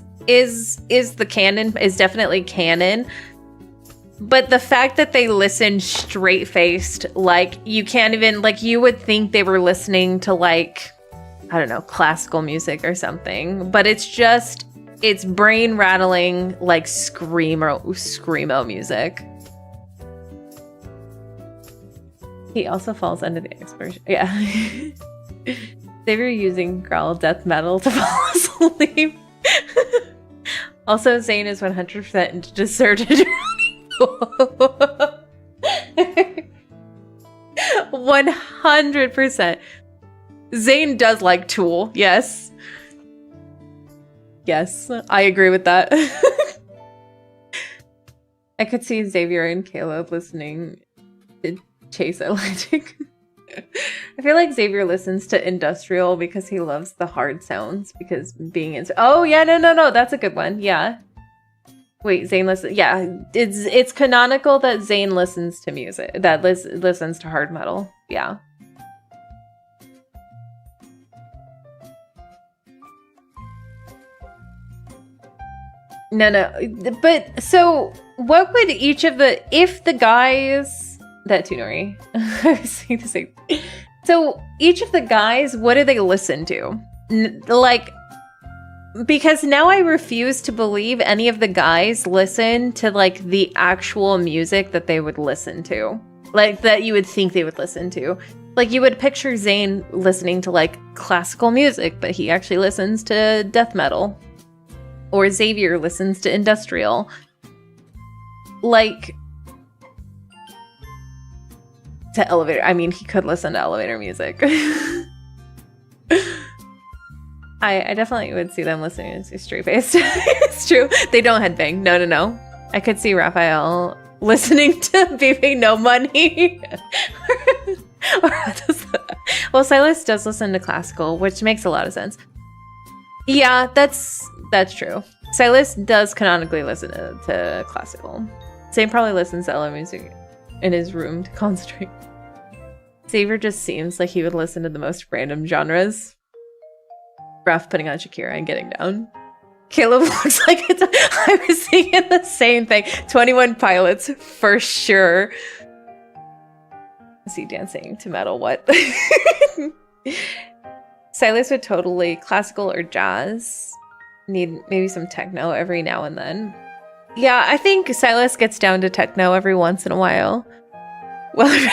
the canon, is definitely canon. But the fact that they listen straight-faced, like, you can't even, like, you would think they were listening to, like, I don't know, classical music or something. But it's just, it's brain-rattling, like, screamo music. He also falls under the exposure. Yeah. They were using growl death metal to fall asleep. Also, Zayn is 100% deserted. 100%. Zayn does like Tool. Yes. Yes, I agree with that. I could see Xavier and Caleb listening to Chase Atlantic. I feel like Xavier listens to industrial because he loves the hard sounds, because being in. Oh yeah, no, that's a good one. Yeah. Wait, Zayn listens. Yeah, it's canonical that Zayn listens to music, that listens to hard metal. Yeah. No. But so, what would each of the, if the guys, that too, Nori. I was saying the same. So each of the guys, what do they listen to? Like. Because now I refuse to believe any of the guys listen to, like, the actual music that they would listen to. Like, that you would think they would listen to. Like, you would picture Zayn listening to, like, classical music, but he actually listens to death metal. Or Xavier listens to industrial. Like, to elevator. I mean, he could listen to elevator music. I definitely would see them listening to straight-faced. It's true. They don't headbang. No. I could see Raphael listening to Baby No Money. Well, Silas does listen to classical, which makes a lot of sense. Yeah, that's true. Silas does canonically listen to classical. Zane probably listens to LO music in his room to concentrate. Xavier just seems like he would listen to the most random genres. Raph putting on Shakira and getting down. Caleb looks like it's. I was thinking the same thing. 21 Pilots for sure. Is he dancing to metal? What? Silas would totally classical or jazz. Need maybe some techno every now and then. Yeah, I think Silas gets down to techno every once in a while. Well,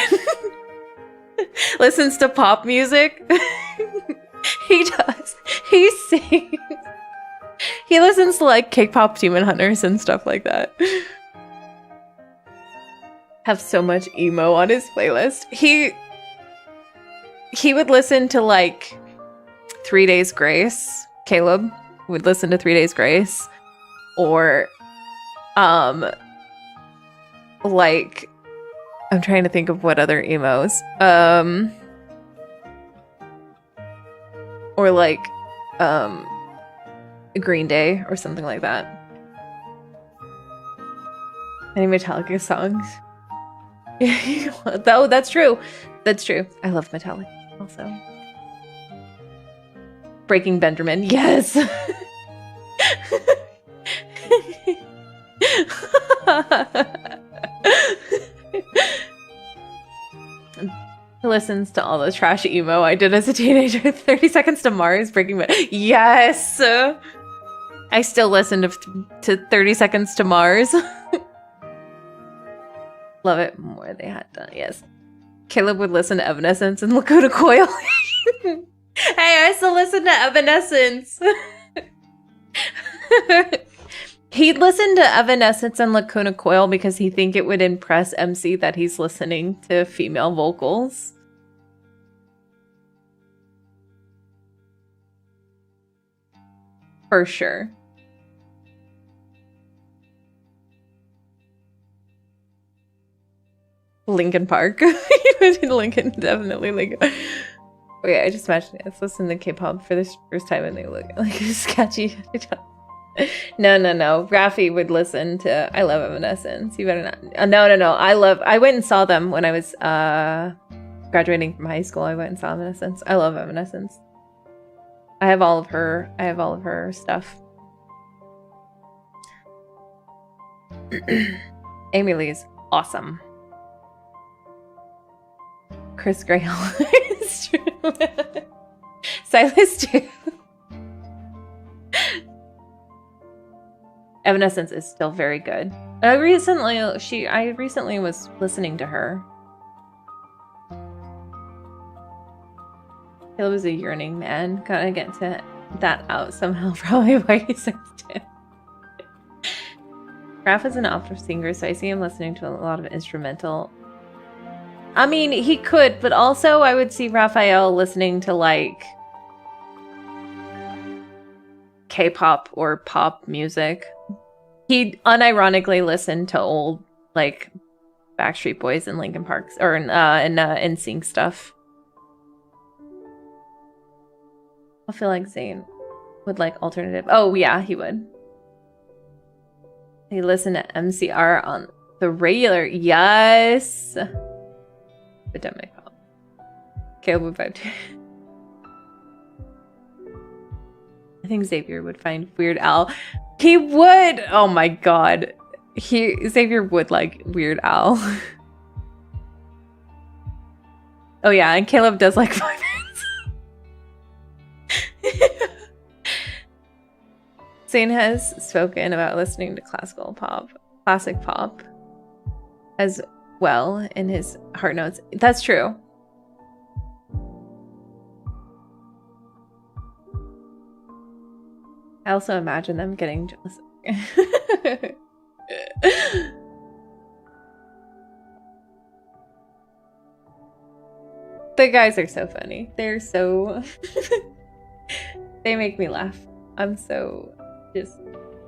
listens to pop music. He does. He sings. He listens to like K-pop Demon Hunters and stuff like that. Have so much emo on his playlist. He would listen to like 3 Days Grace. Caleb would listen to 3 Days Grace, or like I'm trying to think of what other emos. Or like Green Day or something like that. Any Metallica songs? Oh, that's true. That's true. I love Metallica also. Breaking Benjamin. Yes. He listens to all the trash emo I did as a teenager. 30 Seconds to Mars, Breaking Bad. Yes! I still listen to 30 Seconds to Mars. Love it more they had done. Yes. Caleb would listen to Evanescence and Lakota Coil. Hey, I still listen to Evanescence. He'd listen to Evanescence and Lacuna Coil because he think it would impress MC that he's listening to female vocals. For sure. Linkin Park. Linkin, definitely Linkin. Okay, I just imagined it. Let's listen to K-pop for the first time and they look like sketchy. No. Rafi would listen to I Love Evanescence. You better not. No. I went and saw them when I was graduating from high school. I went and saw Evanescence. I love Evanescence. I have all of her stuff. Amy Lee's awesome. Chris Grayle is true. Silas too. Evanescence is still very good. I recently was listening to her. He was a yearning man. Gotta get to that out somehow. Probably why he sings it. Raph is an opera singer, so I see him listening to a lot of instrumental. I mean, he could, but also I would see Raphael listening to like K-pop or pop music. He unironically listened to old like Backstreet Boys and Linkin Park or NSYNC stuff. I feel like Zayn would like alternative. Oh yeah, he would. He listened to MCR on the regular. Yes. Epidemic pop. Caleb would vibe too. I think Xavier would find Weird Al. He would. Oh my god. Xavier would like Weird Al. Oh yeah, and Caleb does like 5 minutes. Zane has spoken about listening to classic pop as well in his heart notes. That's true. I also imagine them getting jealous. The guys are so funny. They're so... They make me laugh. I'm so... just...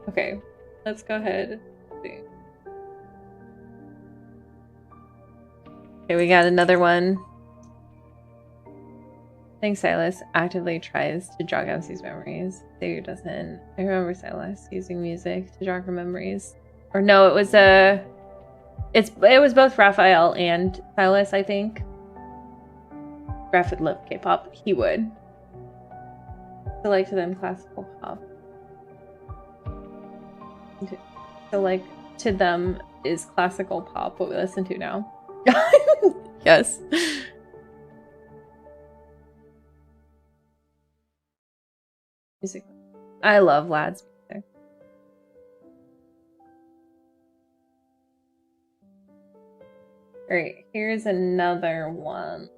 Okay, let's go ahead. Okay, we got another one. I think Silas actively tries to jog MC's memories. Xavier doesn't. I remember Silas using music to jog her memories. Or no, it was it was both Raphael and Silas, I think. Raph would love K-pop. He would. So like to them classical pop. So like to them is classical pop what we listen to now. Yes. Music. I love Lad's music. Alright, here's another one.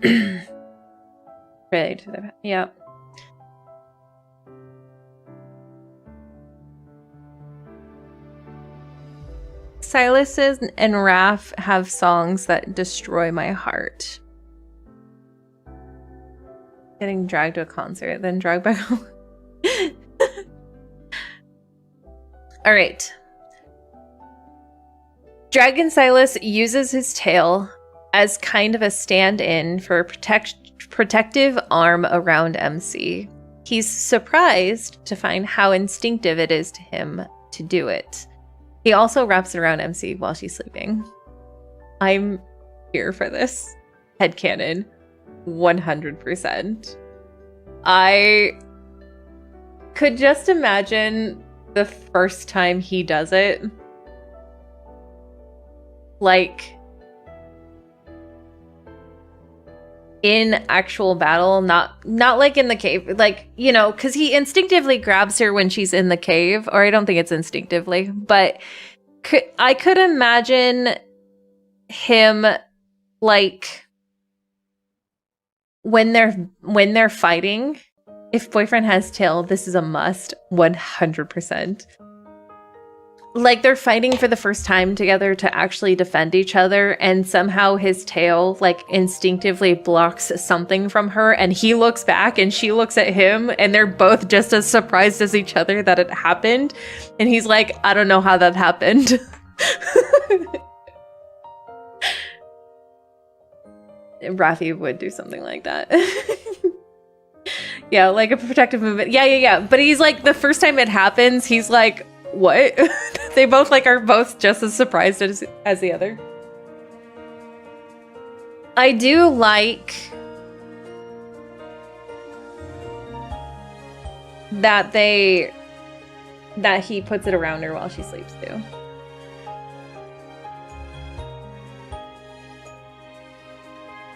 Really to the yeah. Silas and Raph have songs that destroy my heart. Getting dragged to a concert, then dragged back home. All right. Dragon Silas uses his tail as kind of a stand-in for a protective arm around MC. He's surprised to find how instinctive it is to him to do it. He also wraps it around MC while she's sleeping. I'm here for this. Headcanon. 100%. I could just imagine the first time he does it. Like, in actual battle, not like in the cave, like, you know, because he instinctively grabs her when she's in the cave, or I don't think it's instinctively, but I could imagine him, like, when they're fighting, if boyfriend has tail, this is a must, 100%. Like, they're fighting for the first time together to actually defend each other, and somehow his tail, like, instinctively blocks something from her, and he looks back and she looks at him, and they're both just as surprised as each other that it happened. And he's like, I don't know how that happened. Rafi would do something like that. Yeah, like a protective movement. Yeah. But he's like, the first time it happens, he's like, what? They both like are both just as surprised as the other. I do like that he puts it around her while she sleeps too.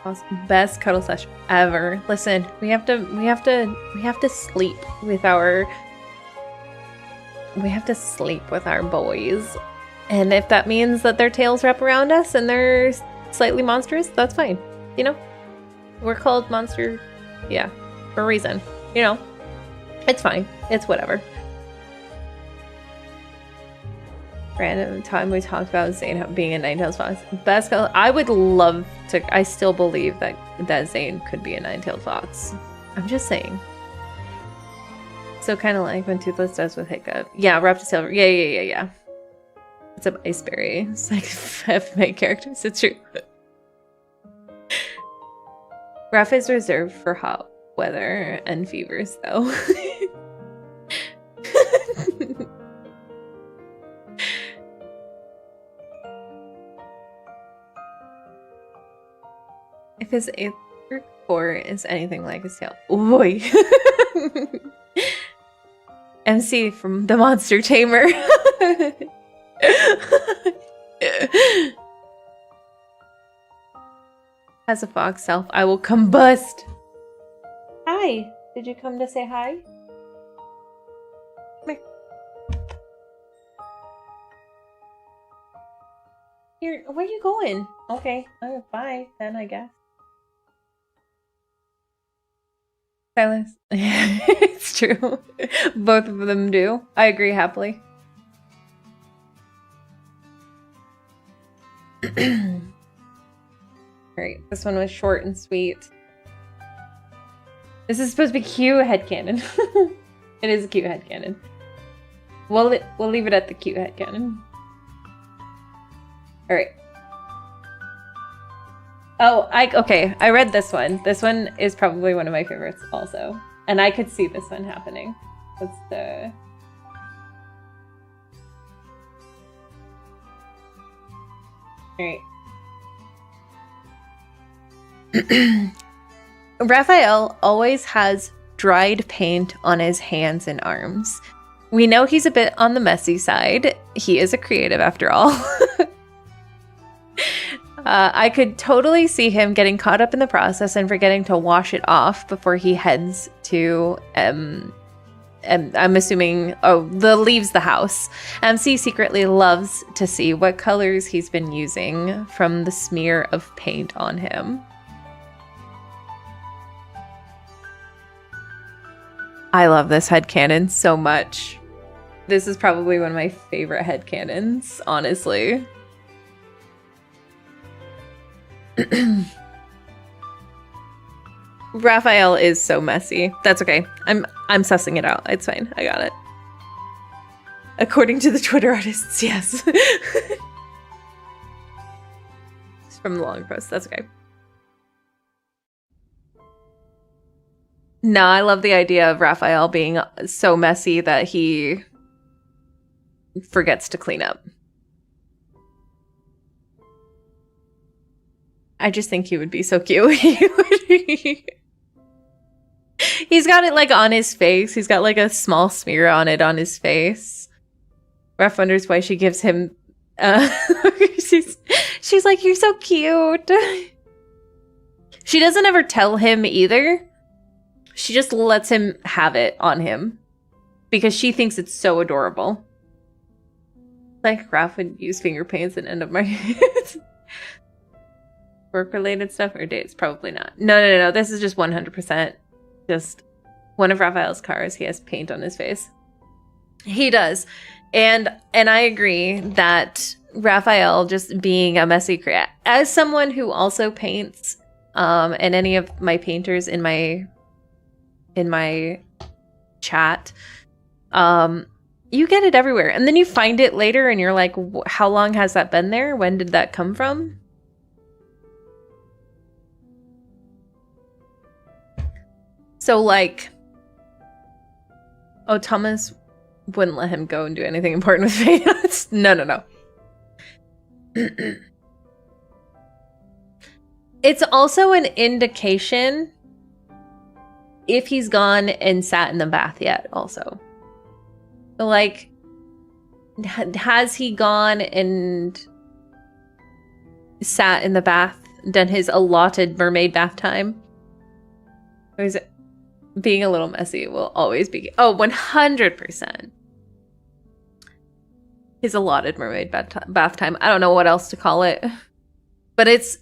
Awesome. Best cuddle session ever. Listen, we have to sleep with our boys. And if that means that their tails wrap around us and they're slightly monstrous, that's fine. You know? We're called monster, yeah, for a reason. You know? It's fine. It's whatever. Random time we talked about Zane being a Nine-Tailed Fox. Best color. I would love to. I still believe that Zane could be a Nine-Tailed Fox. I'm just saying. So kind of like when Toothless does with Hiccup. Yeah, wrapped to silver. Yeah. It's an iceberry. It's like FMA characters. It's true. Raph is reserved for hot weather and fevers, though. If his aether core is anything like his tail. Boy. MC from the Monster Tamer. As a fox self, I will combust. Hi. Did you come to say hi? Come here. Where are you going? Okay. Bye then, I guess. Silas. It's true. Both of them do. I agree happily. Alright, this one was short and sweet. This is supposed to be cute headcanon. It is a cute headcanon. We'll leave it at the cute headcanon. Alright. Oh, okay, I read this one. This one is probably one of my favorites also. And I could see this one happening. That's the... Alright. Raphael always has dried paint on his hands and arms. We know he's a bit on the messy side. He is a creative after all. I could totally see him getting caught up in the process and forgetting to wash it off before he heads to, I'm assuming, leaves the house. MC secretly loves to see what colors he's been using from the smear of paint on him. I love this headcanon so much. This is probably one of my favorite headcanons, honestly. Raphael is so messy. That's okay. I'm sussing it out. It's fine. I got it. According to the Twitter artists, yes. It's from the long post. That's okay. No, I love the idea of Raphael being so messy that he forgets to clean up. I just think he would be so cute. He's got it like on his face. He's got like a small smear on it on his face. Raph wonders why she gives him she's like, you're so cute. She doesn't ever tell him either. She just lets him have it on him because she thinks it's so adorable. Like Raph would use finger paints and end up my hands. Work-related stuff or dates? Probably not. No. This is just 100% just one of Raphael's cars. He has paint on his face. He does. And I agree that Raphael just being a messy creator, as someone who also paints, and any of my painters in my chat, you get it everywhere. And then you find it later and you're like, how long has that been there? When did that come from? So like, oh, Thomas wouldn't let him go and do anything important with Canons. No. It's also an indication if he's gone and sat in the bath yet also. Like, has he gone and sat in the bath, done his allotted mermaid bath time? Or is it being a little messy will always be... Oh, 100%. His allotted mermaid bath time. I don't know what else to call it. But it's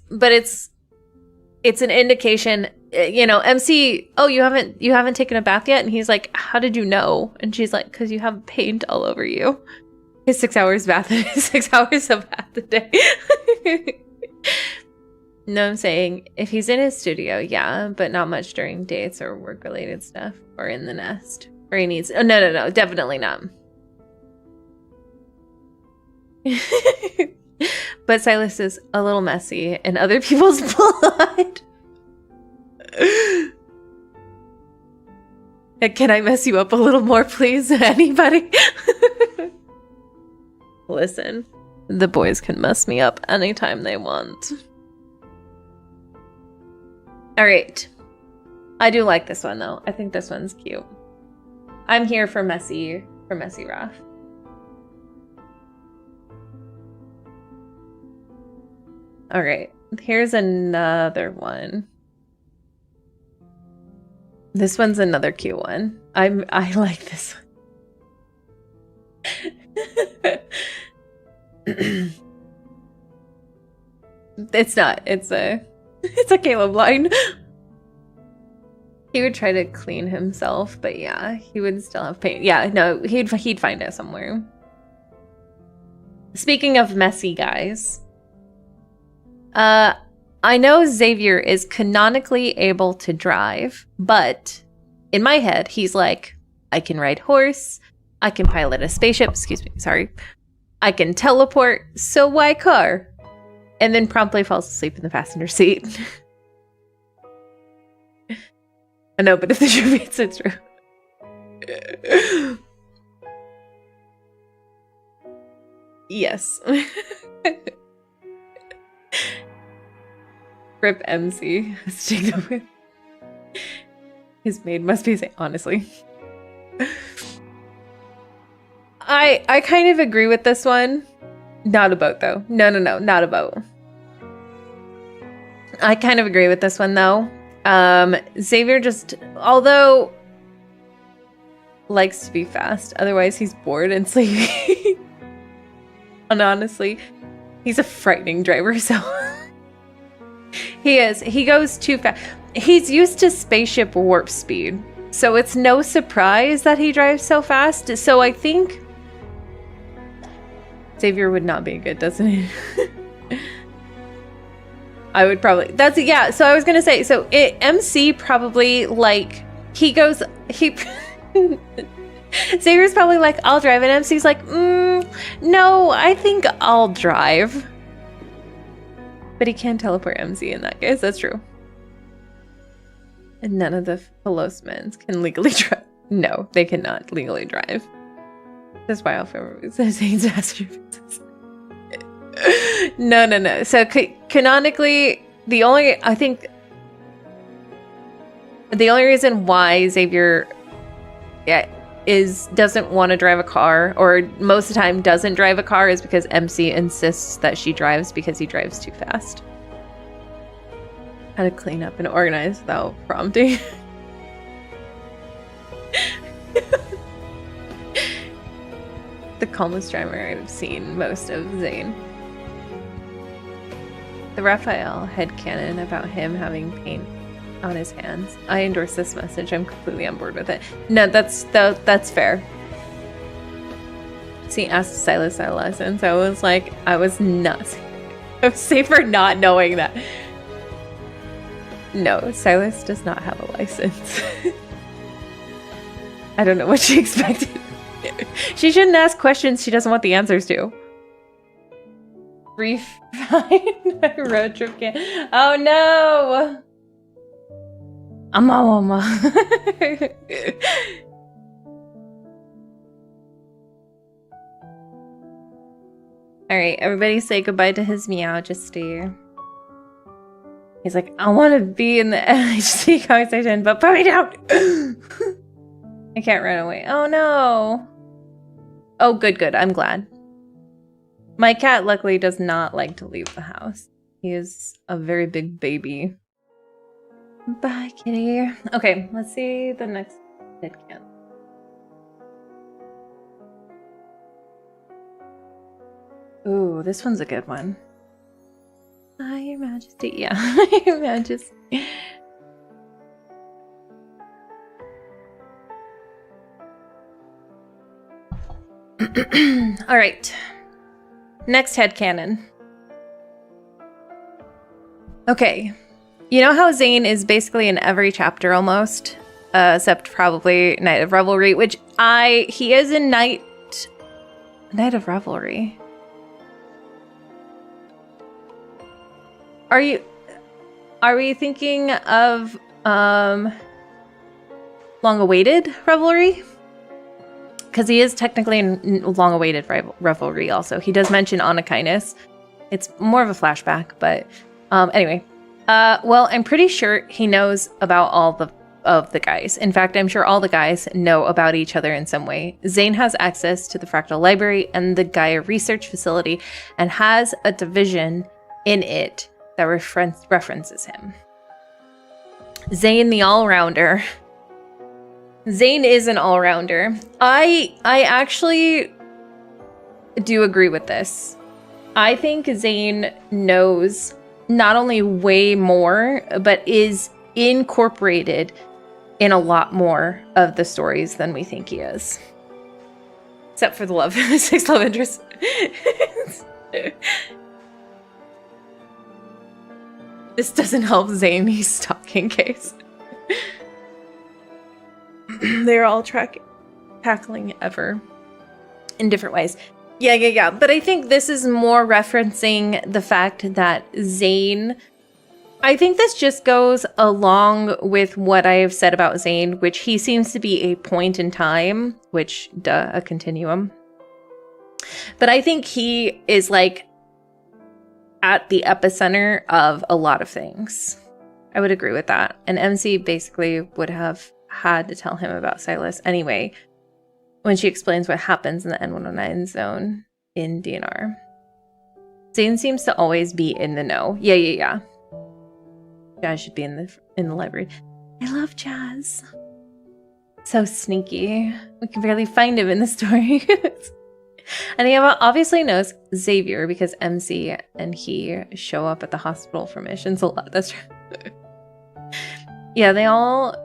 an indication, you know, MC, oh, you haven't taken a bath yet? And he's like, how did you know? And she's like, because you have paint all over you. His 6 hours bath, 6 hours of bath a day. No, I'm saying if he's in his studio, yeah, but not much during dates or work-related stuff or in the nest. Or he needs... Oh, no, definitely not. But Silas is a little messy in other people's blood. Can I mess you up a little more, please? Anybody? Listen, the boys can mess me up anytime they want. All right. I do like this one, though. I think this one's cute. I'm here for messy Raph. All right. Here's another one. This one's another cute one. I like this one. It's not. It's a Caleb line. He would try to clean himself, but yeah, he would still have paint. Yeah, no, he'd find it somewhere. Speaking of messy guys, I know Xavier is canonically able to drive, but in my head, he's like, I can ride horse, I can pilot a spaceship, I can teleport, so why car? And then promptly falls asleep in the passenger seat. I know, but if the show meets, it's true. Yes. Rip MC. His maid must be saying, honestly. I kind of agree with this one. Not a boat, though. No, not a boat. I kind of agree with this one, though. Xavier just, although, likes to be fast. Otherwise, he's bored and sleepy. And honestly, he's a frightening driver, so... He is. He goes too fast. He's used to spaceship warp speed. So it's no surprise that he drives so fast. So I think Xavier would not be good, doesn't he? I would probably, that's, yeah, so I was gonna say, so MC probably, like, Xavier's probably like, I'll drive, and MC's like, no, I think I'll drive. But he can teleport MC in that case, that's true. And none of the Pelosmans can legally drive. No, they cannot legally drive. That's why Alpha says Zane's masterpieces. No. So canonically, the only reason why Xavier doesn't want to drive a car, or most of the time doesn't drive a car, is because MC insists that she drives because he drives too fast. How to clean up and organize without prompting. The calmest driver I've seen most of Zane. The Raphael headcanon about him having paint on his hands. I endorse this message. I'm completely on board with it. No, that's fair. See, asked Silas our license. I was like, I was nuts. I was safe for not knowing that. No, Silas does not have a license. I don't know what she expected. She shouldn't ask questions she doesn't want the answers to. Refine my road trip can. Oh no! Mama. Alright, everybody say goodbye to his Meowjesty. He's like, I want to be in the LHC conversation, but put me down! I can't run away. Oh no! Oh, good. I'm glad. My cat luckily does not like to leave the house. He is a very big baby. Bye, kitty. Okay, let's see the next headcanon. Ooh, this one's a good one. Hi, Your Majesty. Yeah, Your Majesty. All right. Next headcanon. Okay. You know how Zane is basically in every chapter almost? Except probably Night of Revelry, which he is in Night of Revelry. Are we thinking of long-awaited Revelry? Because he is technically in long-awaited Revelry also. He does mention Anakinus. It's more of a flashback, but anyway. Well, I'm pretty sure he knows about all of the guys. In fact, I'm sure all the guys know about each other in some way. Zane has access to the Fractal Library and the Gaia Research Facility and has a division in it that references him. Zane the All-Rounder. Zane is an all-rounder. I actually do agree with this. I think Zane knows not only way more, but is incorporated in a lot more of the stories than we think he is. Except for the 6 love interests. This doesn't help Zane, he's stalking case. They're all tackling Ever in different ways. Yeah. But I think this is more referencing the fact that Zane... I think this just goes along with what I have said about Zane, which he seems to be a point in time, which, a continuum. But I think he is, like, at the epicenter of a lot of things. I would agree with that. And MC basically would have had to tell him about Silas anyway when she explains what happens in the N109 zone in DNR. Zane seems to always be in the know. Yeah. Jazz should be in the library. I love Jazz. So sneaky. We can barely find him in the story. And he obviously knows Xavier because MC and he show up at the hospital for missions a lot. That's true. Yeah, they all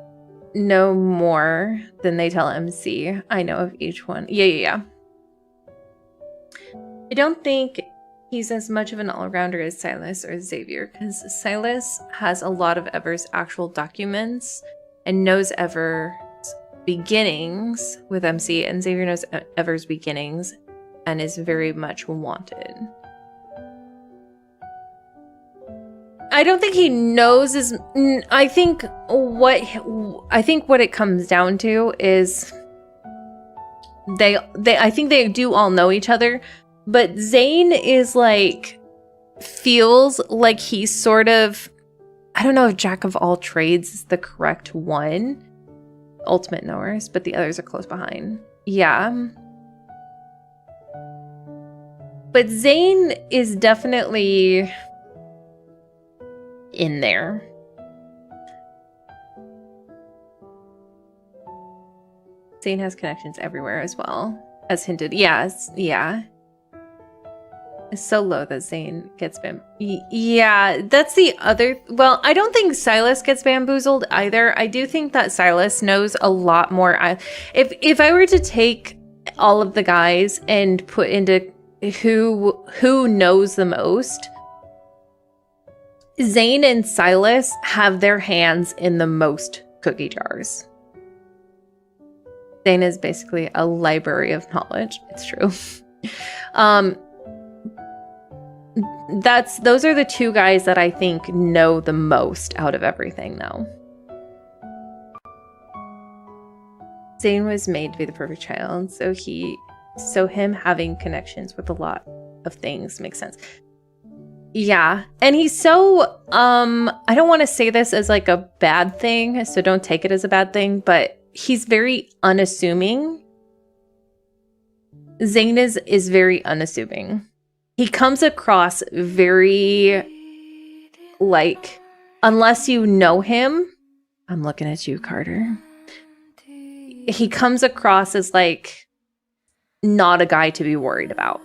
know more than they tell MC. I know of each one. Yeah. I don't think he's as much of an all-rounder as Silas or Xavier, because Silas has a lot of Ever's actual documents and knows Ever's beginnings with MC, and Xavier knows Ever's beginnings and is very much wanted. I don't think he knows as... I think what it comes down to is I think they do all know each other, but Zane is like, feels like he's sort of, I don't know if jack of all trades is the correct one. Ultimate knowers, but the others are close behind. Yeah. But Zane is definitely in there. Zane has connections everywhere as well, as hinted. Yes, yeah. It's so low that Zane gets yeah, that's the other... Well, I don't think Silas gets bamboozled either. I do think that Silas knows a lot more. If I were to take all of the guys and put into who knows the most, Zane and Silas have their hands in the most cookie jars. Zane is basically a library of knowledge. It's true. Those are the two guys that I think know the most out of everything, though. Zane was made to be the perfect child, so him having connections with a lot of things makes sense. Yeah, and he's so I don't want to say this as like a bad thing, so don't take it as a bad thing, but he's very unassuming. Zane is very unassuming. He comes across very, like, unless you know him, I'm looking at you, Carter. He comes across as, like, not a guy to be worried about.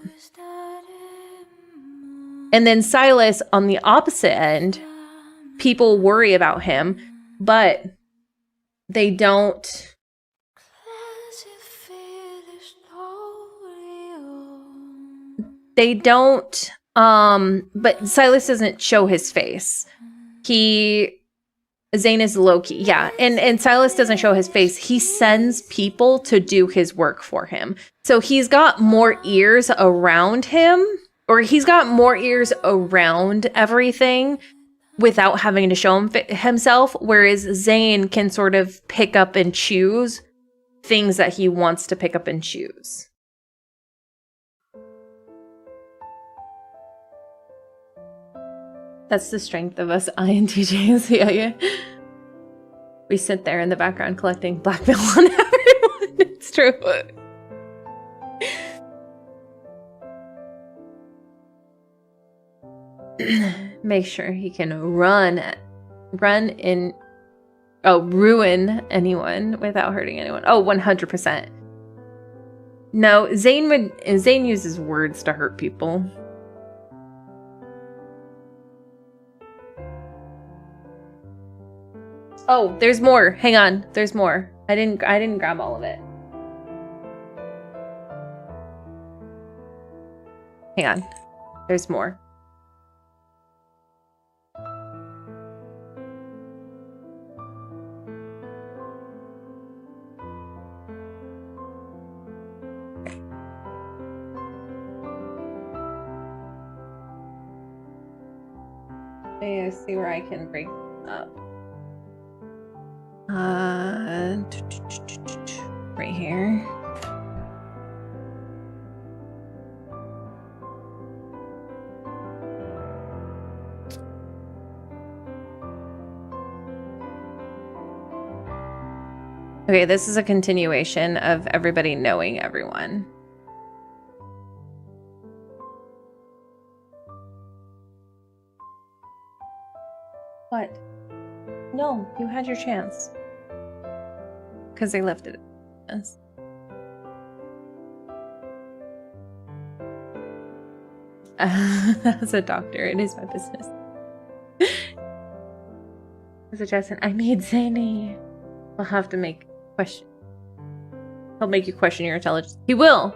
And then Silas, on the opposite end, people worry about him, but they don't... but Silas doesn't show his face. Zane is low-key, yeah, and Silas doesn't show his face. He sends people to do his work for him. So he's got more ears around him, or he's got more ears around everything without having to show himself, whereas Zane can sort of pick up and choose things that he wants to pick up and choose. That's the strength of us INTJs. Yeah. We sit there in the background collecting blackmail on everyone. It's true. Make sure he can ruin anyone without hurting anyone. Oh, 100%. No, Zane uses words to hurt people. Oh, there's more. Hang on. There's more. I didn't grab all of it. Hang on. There's more. Let's see where I can break up. Right here. Okay, this is a continuation of everybody knowing everyone. What? No, you had your chance. Because they left it. Yes. As a doctor, it is my business. As a Justin, I need Zany. I'll have to make question. He'll make you question your intelligence. He will.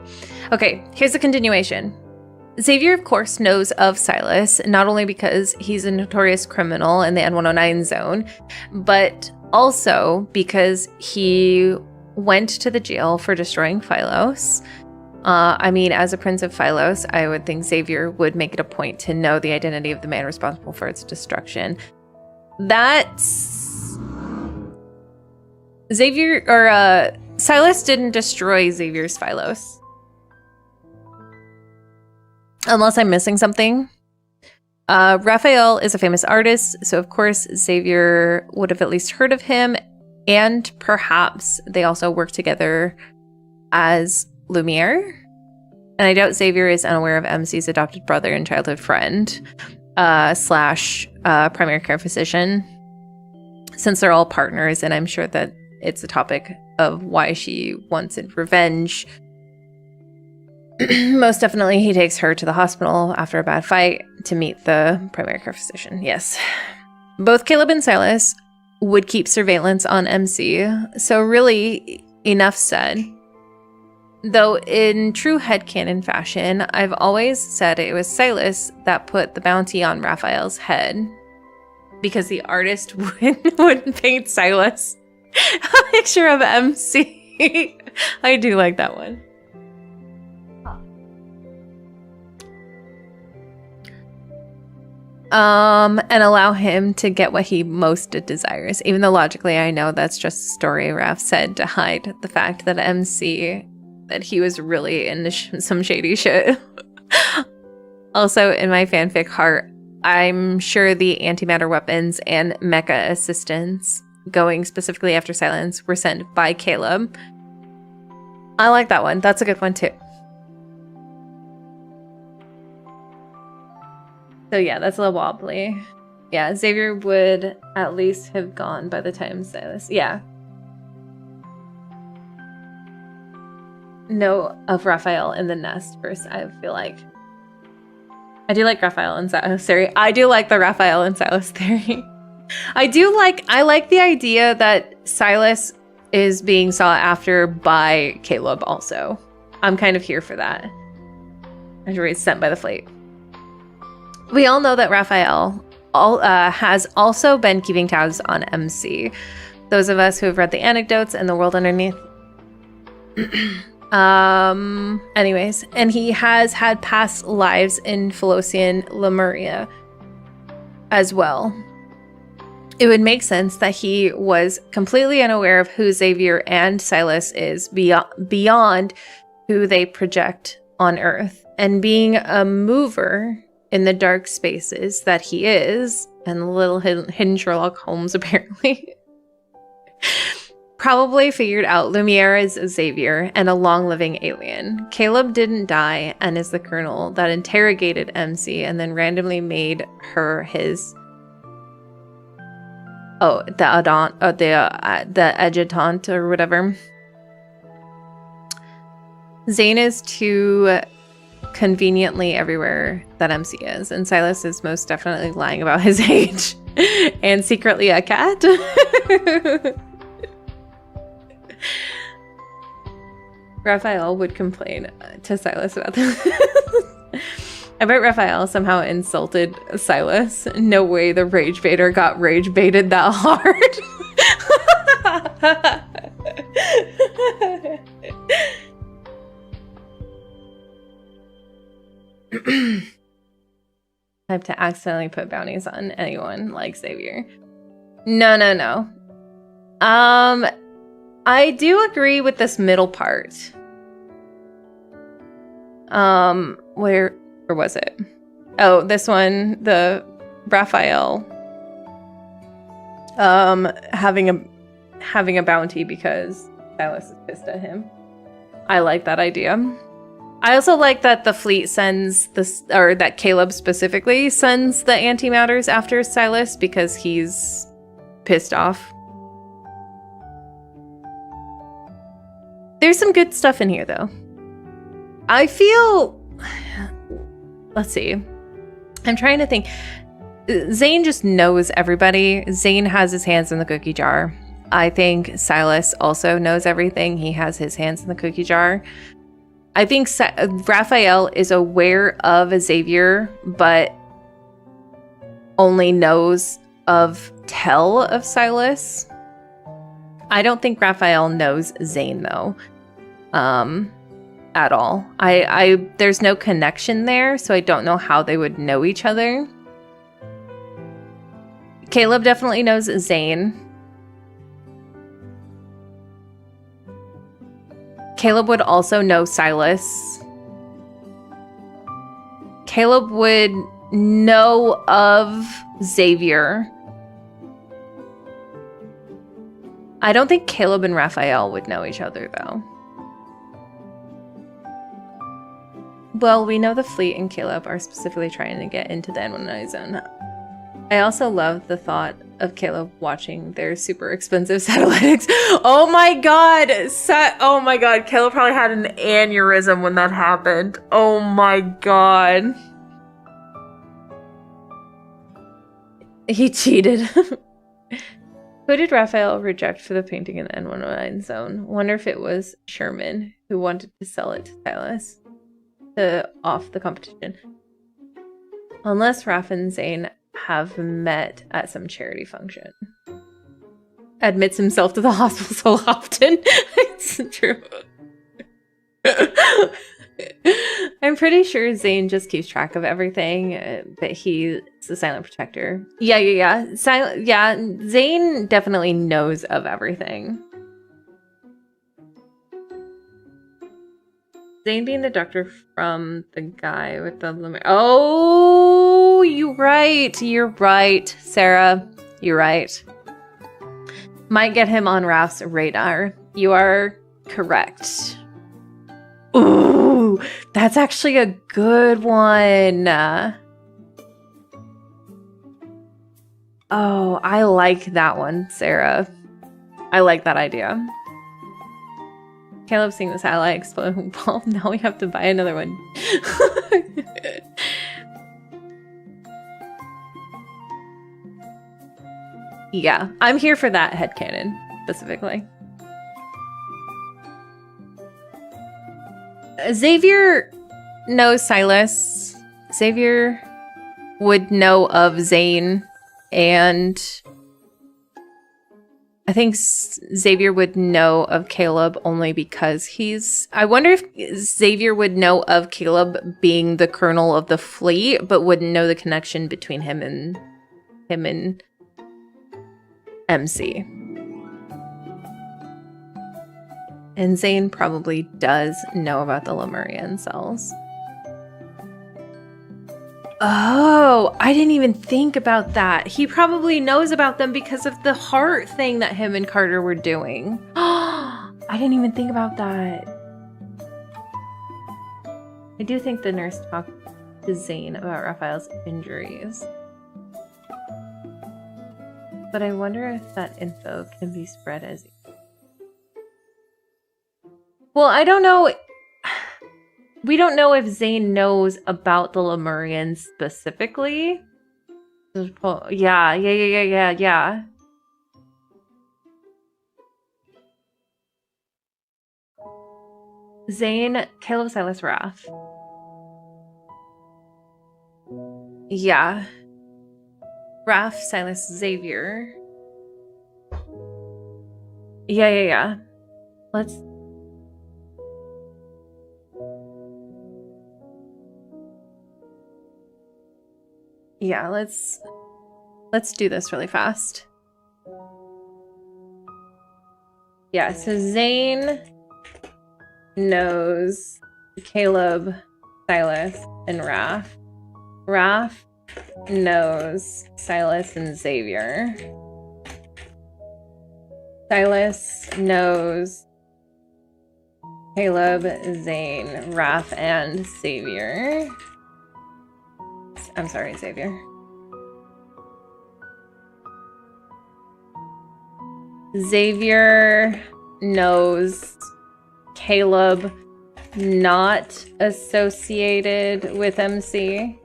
Okay, here's the continuation. Xavier, of course, knows of Silas, not only because he's a notorious criminal in the N109 zone, but also because he went to the jail for destroying Philos. I mean, as a prince of Philos, I would think Xavier would make it a point to know the identity of the man responsible for its destruction. That's... Xavier, or, Silas didn't destroy Xavier's Philos. Unless I'm missing something. Raphael is a famous artist, so of course Xavier would have at least heard of him, and perhaps they also work together as Lumiere. And I doubt Xavier is unaware of MC's adopted brother and childhood friend, slash primary care physician, since they're all partners, and I'm sure that it's a topic of why she wanted revenge. Most definitely, he takes her to the hospital after a bad fight to meet the primary care physician. Yes. Both Caleb and Silas would keep surveillance on MC, so really, enough said. Though in true headcanon fashion, I've always said it was Silas that put the bounty on Raphael's head, because the artist would paint Silas a picture of MC. I do like that one. And allow him to get what he most desires. Even though logically I know that's just a story Raph said to hide the fact that MC, that he was really into some shady shit. Also, in my fanfic heart, I'm sure the antimatter weapons and mecha assistants going specifically after Silence were sent by Caleb. I like that one. That's a good one too. So yeah, that's a little wobbly. Yeah, Xavier would at least have gone by the time Silas. Yeah. No, of Raphael in the nest first, I feel like. I do like Raphael and Silas theory. I do like the Raphael and Silas theory. I like the idea that Silas is being sought after by Caleb also. I'm kind of here for that. After he's sent by the fleet. We all know that Raphael has also been keeping tabs on MC. Those of us who have read the anecdotes and the world underneath. Anyways, and he has had past lives in Philosian Lemuria as well. It would make sense that he was completely unaware of who Xavier and Silas is beyond who they project on Earth. And being a mover in the dark spaces that he is, and the little hidden Sherlock Holmes apparently, probably figured out Lumiere is Xavier and a long-living alien. Caleb didn't die and is the colonel that interrogated MC and then randomly made her his... Oh, the adjutant or whatever. Zane is too conveniently everywhere that MC is, and Silas is most definitely lying about his age and secretly a cat. Raphael would complain to Silas about this. I bet Raphael somehow insulted Silas. No way the rage baiter got rage baited that hard. I have to accidentally put bounties on anyone like Xavier. No. I do agree with this middle part. Where was it? Oh, this one, the Raphael having a bounty because Silas is pissed at him. I like that idea. I also like that the fleet sends this, or that Caleb specifically sends the antimatters after Silas because he's pissed off. There's some good stuff in here though. I feel, let's see. I'm trying to think. Zane just knows everybody. Zane has his hands in the cookie jar. I think Silas also knows everything. He has his hands in the cookie jar. I think Raphael is aware of Xavier, but only knows of tell of Silas. I don't think Raphael knows Zane though, at all. There's no connection there, so I don't know how they would know each other. Caleb definitely knows Zane. Caleb would also know Silas. Caleb would know of Xavier. I don't think Caleb and Raphael would know each other, though. Well, we know the Fleet and Caleb are specifically trying to get into the N19 zone. I also love the thought of Caleb watching their super expensive satellites. Oh my god! Oh my god, Caleb probably had an aneurysm when that happened. Oh my god. He cheated. Who did Raphael reject for the painting in the N19 zone? Wonder if it was Sherman who wanted to sell it to Silas to off the competition. Unless Raph and Zane have met at some charity function. Admits himself to the hospital so often. It's true. I'm pretty sure Zane just keeps track of everything, but he's the silent protector. Yeah. Zane definitely knows of everything. Zane being the doctor from the guy with the limit. Oh, you're right, Sarah. You're right. Might get him on Raph's radar. You are correct. Ooh, that's actually a good one. Oh, I like that one, Sarah. I like that idea. Caleb seeing the satellite explode. Well, now we have to buy another one. Yeah, I'm here for that headcanon, specifically. Xavier knows Silas. Xavier would know of Zane, and I think Xavier would know of Caleb only because I wonder if Xavier would know of Caleb being the colonel of the fleet, but wouldn't know the connection between him and MC. And Zane probably does know about the Lemurian cells. Oh, I didn't even think about that. He probably knows about them because of the heart thing that him and Carter were doing. I didn't even think about that. I do think the nurse talked to Zane about Raphael's injuries. But I wonder if that info can be spread as... Well, I don't know. We don't know if Zane knows about the Lemurians specifically. Yeah. Zane, Caleb, Silas, Raph. Yeah. Raph, Silas, Xavier. Yeah. Let's do this really fast. Yeah, so Zane knows Caleb, Silas, and Raph. Raph knows Silas and Xavier. Silas knows Caleb, Zane, Raph, and Xavier. I'm sorry, Xavier. Xavier knows Caleb, not associated with MC.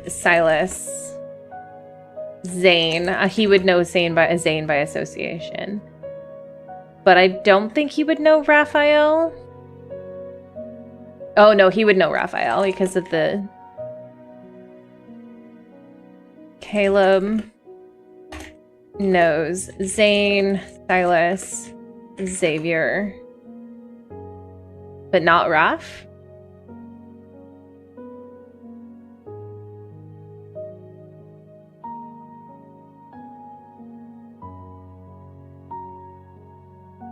Silas Zane. He would know Zane by association. But I don't think he would know Raphael. Oh no, he would know Raphael because of the... Caleb knows Zane, Silas, Xavier, but not Raph.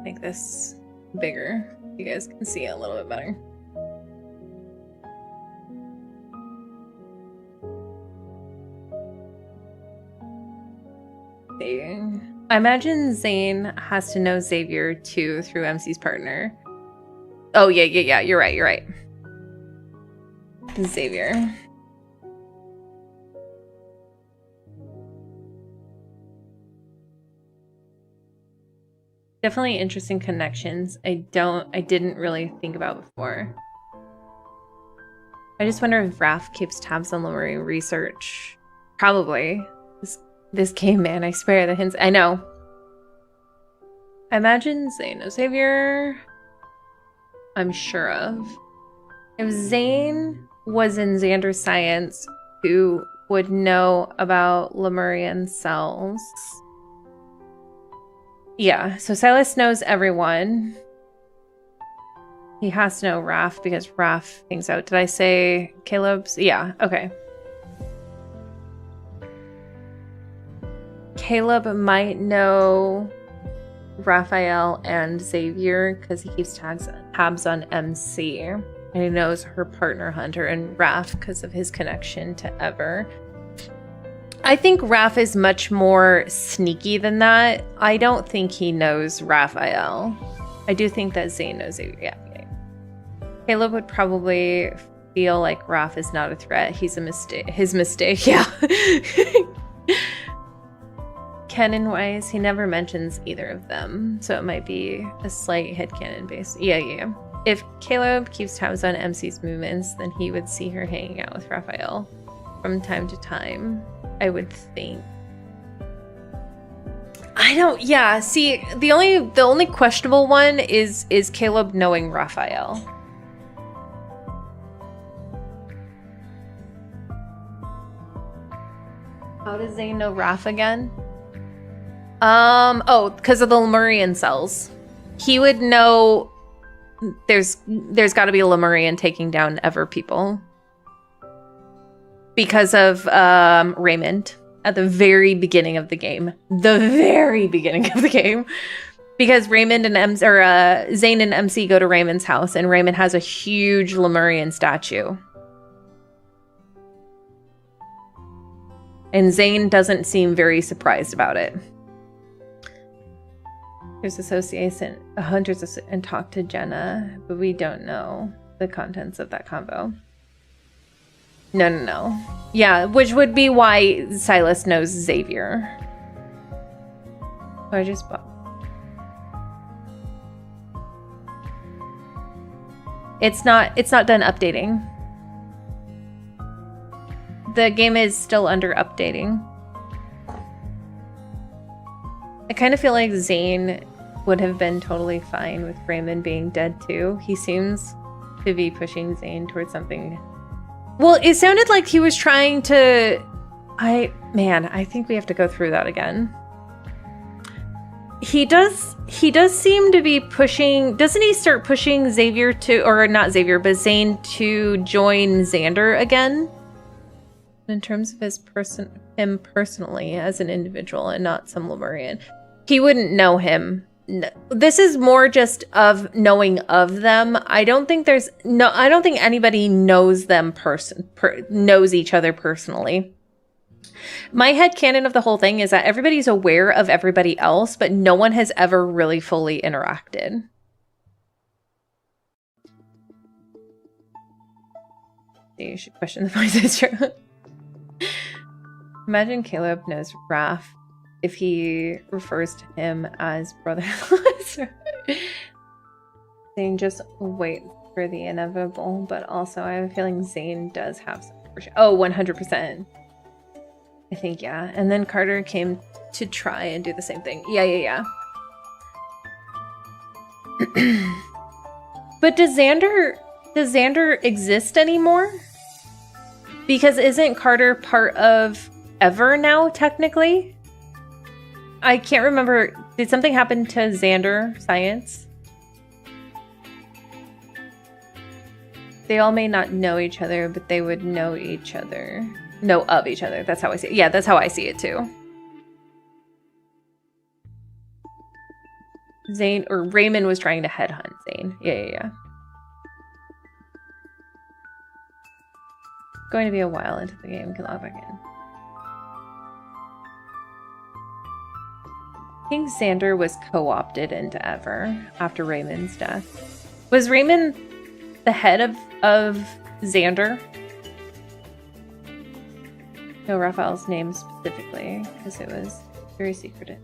Make this bigger so you guys can see it a little bit better. I imagine Zane has to know Xavier too through MC's partner. Oh yeah, you're right. Xavier. Definitely interesting connections. I didn't really think about before. I just wonder if Raph keeps tabs on Lemuria research. Probably. This game, man, I swear the hints. I know. I imagine Zane knows Xavier. I'm sure of. If Zane was in Xander Science, who would know about Lemurian cells? Yeah, so Silas knows everyone. He has to know Raph because Raph hangs out. Did I say Caleb's? Yeah, okay. Caleb might know Raphael and Xavier because he keeps tabs on MC. And he knows her partner Hunter and Raph because of his connection to Ever. I think Raph is much more sneaky than that. I don't think he knows Raphael. I do think that Zane knows Xavier. Yeah. Caleb would probably feel like Raph is not a threat. He's a mistake. His mistake, yeah. Canon-wise, he never mentions either of them, so it might be a slight headcanon base. Yeah. If Caleb keeps tabs on MC's movements, then he would see her hanging out with Raphael from time to time, I would think. Yeah, see, the only questionable one is Caleb knowing Raphael. How does Zane know Raph again? Because of the Lemurian cells. He would know there's got to be a Lemurian taking down Ever people. Because of Raymond at the very beginning of the game. Because Raymond and Zane and MC go to Raymond's house, and Raymond has a huge Lemurian statue. And Zane doesn't seem very surprised about it. There's association, Hunters, and talk to Jenna, but we don't know the contents of that convo. No. Yeah, which would be why Silas knows Xavier. So I just bought. It's not done updating. The game is still under updating. I kind of feel like Zane would have been totally fine with Raymond being dead too. He seems to be pushing Zane towards something. Well, it sounded like he was trying to... I think we have to go through that again. He does seem to be pushing... Doesn't he start pushing Xavier to... Or not Xavier, but Zane to join Xander again? In terms of him personally as an individual and not some Lemurian. He wouldn't know him. No, this is more just of knowing of them. I don't think anybody knows them knows each other personally. My headcanon of the whole thing is that everybody's aware of everybody else, but no one has ever really fully interacted. You should question the voice is true. Imagine Caleb knows Raph if he refers to him as brother. Zane just wait for the inevitable, but also I have a feeling Zane does have some. Oh, 100%. I think, yeah. And then Carter came to try and do the same thing. Yeah. But does Xander exist anymore? Because isn't Carter part of Ever now, technically? I can't remember. Did something happen to Xander Science? They all may not know each other, but they would know each other. Know of each other. That's how I see it. Yeah, that's how I see it too. Zane or Raymond was trying to headhunt Zane. Yeah. Going to be a while into the game. Can log back in. I think Xander was co-opted into Ever after Raymond's death. Was Raymond the head of Xander? No, Raphael's name specifically, because it was very secretive.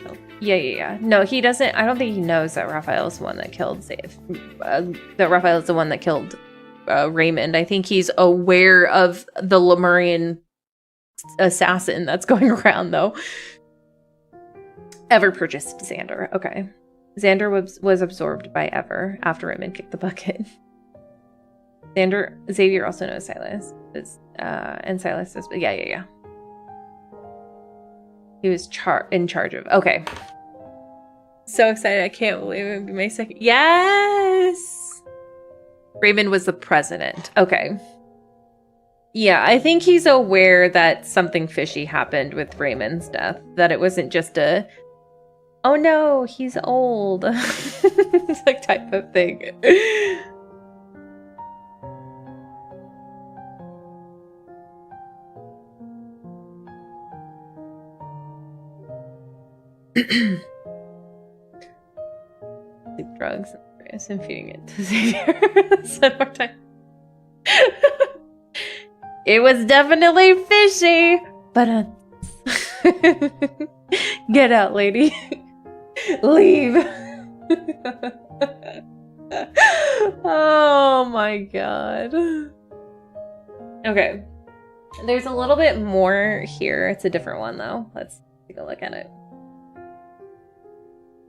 Oh, yeah. No, he doesn't. I don't think he knows that Raphael's the one that killed that Raphael's the one that killed Raymond. I think he's aware of the Lemurian assassin that's going around, though. Ever purchased Xander. Okay. Xander was absorbed by Ever after Raymond kicked the bucket. Xavier also knows Silas. And Silas is... Yeah. He was in charge of... Okay. So excited. I can't believe it would be my second... Yes! Raymond was the president. Okay. Yeah, I think he's aware that something fishy happened with Raymond's death. That it wasn't just a... Oh no, he's old. It's like type of thing. Drugs and feeding it to Xavier. Said more time. It was definitely fishy, but get out, lady. Leave. Oh my god. Okay. There's a little bit more here. It's a different one though. Let's take a look at it.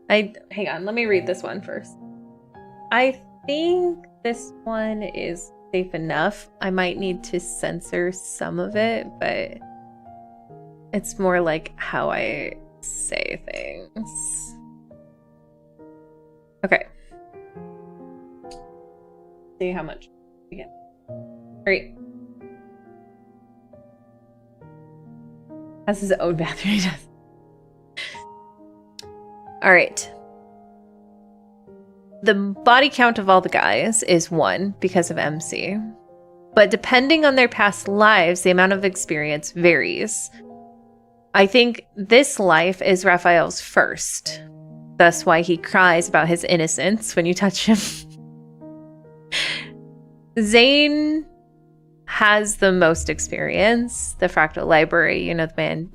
Hang on, let me read this one first. I think this one is safe enough. I might need to censor some of it, but it's more like how I say things. Okay. See how much we get. All right. Has his own bathroom. He does. All right. The body count of all the guys is 1 because of MC. But depending on their past lives, the amount of experience varies. I think this life is Raphael's first. That's why he cries about his innocence when you touch him. Zane has the most experience. The Fractal Library, the man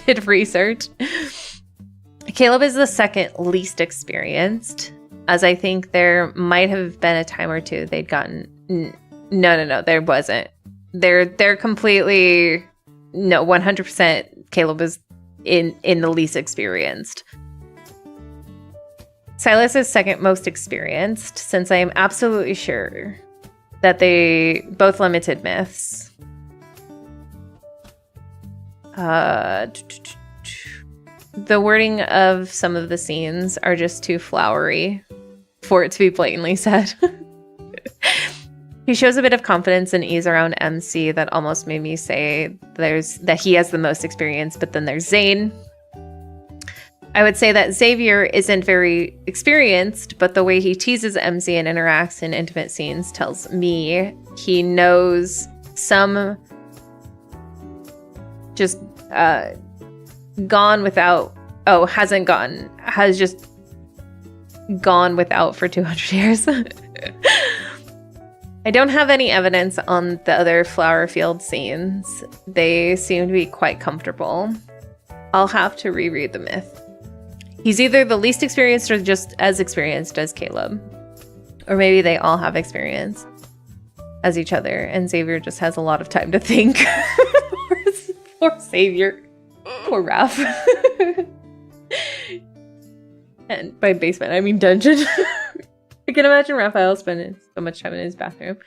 did research. Caleb is the second least experienced, as I think there might have been a time or two they'd gotten... No, there wasn't. They're completely... No, 100% Caleb is in the least experienced. Silas is second most experienced, since I am absolutely sure that they both limited myths. The wording of some of the scenes are just too flowery for it to be blatantly said. He shows a bit of confidence and ease around MC that almost made me say that he has the most experience, but then there's Zane. I would say that Xavier isn't very experienced, but the way he teases MC and interacts in intimate scenes tells me he knows some just has just gone without for 200 years. I don't have any evidence on the other flower field scenes. They seem to be quite comfortable. I'll have to reread the myth. He's either the least experienced or just as experienced as Caleb. Or maybe they all have experience as each other, and Xavier just has a lot of time to think Poor Savior. Poor Raph. And by basement, I mean dungeon. I can imagine Raphael spending so much time in his bathroom.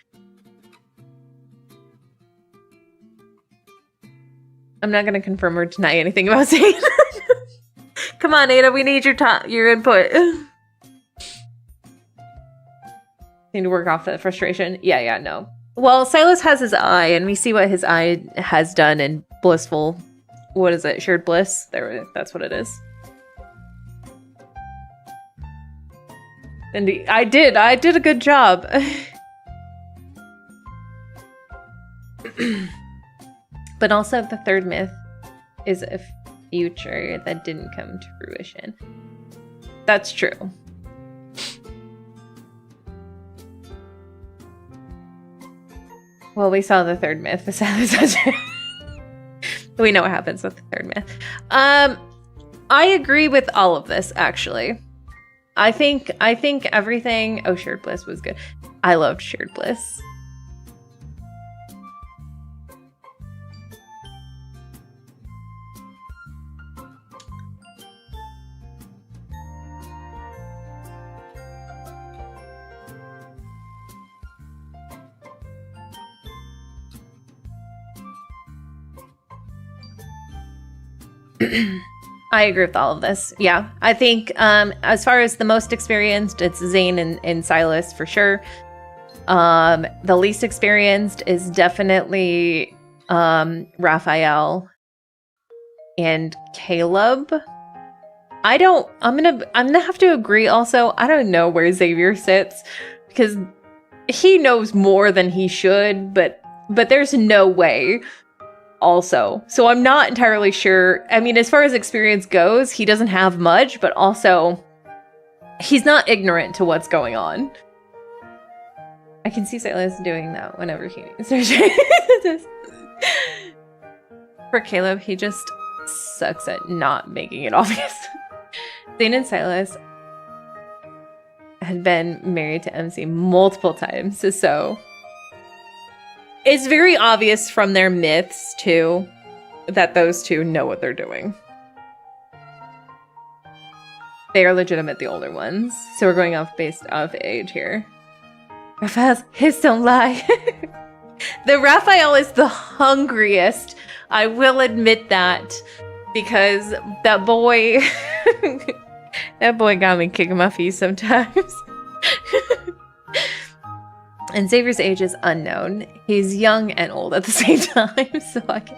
I'm not going to confirm or deny anything about Zane. Come on, Ada, we need your input. Need to work off that frustration. Yeah, no. Well, Silas has his eye, and we see what his eye has done in blissful... What is it? Shared bliss? That's what it is. And I did a good job. But also the third myth is a future that didn't come to fruition. That's true. Well, we saw the third myth. We know what happens with the third myth. I agree with all of this, actually. I think everything... Oh, Shared Bliss was good. I loved Shared Bliss. I agree with all of this. Yeah, I think as far as the most experienced, it's Zane and Silas for sure. The least experienced is definitely Raphael and Caleb. I'm gonna have to agree also. I don't know where Xavier sits because he knows more than he should, but there's no way. Also, so I'm not entirely sure. I mean, as far as experience goes, he doesn't have much, but also he's not ignorant to what's going on. I can see Silas doing that whenever he needs to. For Caleb, he just sucks at not making it obvious. Zane and Silas had been married to MC multiple times, so it's very obvious from their myths, too, that those two know what they're doing. They are legitimate, the older ones. So we're going off based off age here. Raphael's hips don't lie. The Raphael is the hungriest. I will admit that. Because that boy... that boy got me kicking my feet sometimes. And Xavier's age is unknown. He's young and old at the same time, so I can...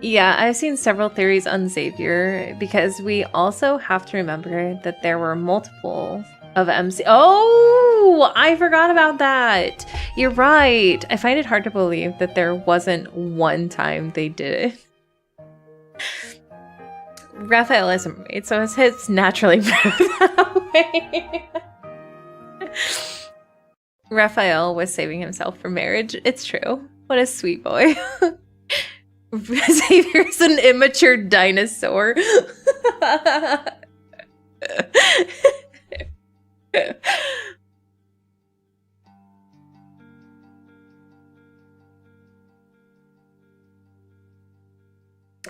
Yeah, I've seen several theories on Xavier, because we also have to remember that there were multiple of MC... Oh! I forgot about that! You're right! I find it hard to believe that there wasn't one time they did it. Raphael is a mermaid, so his hips naturally move that way. Raphael was saving himself for marriage. It's true. What a sweet boy. Xavier's an immature dinosaur.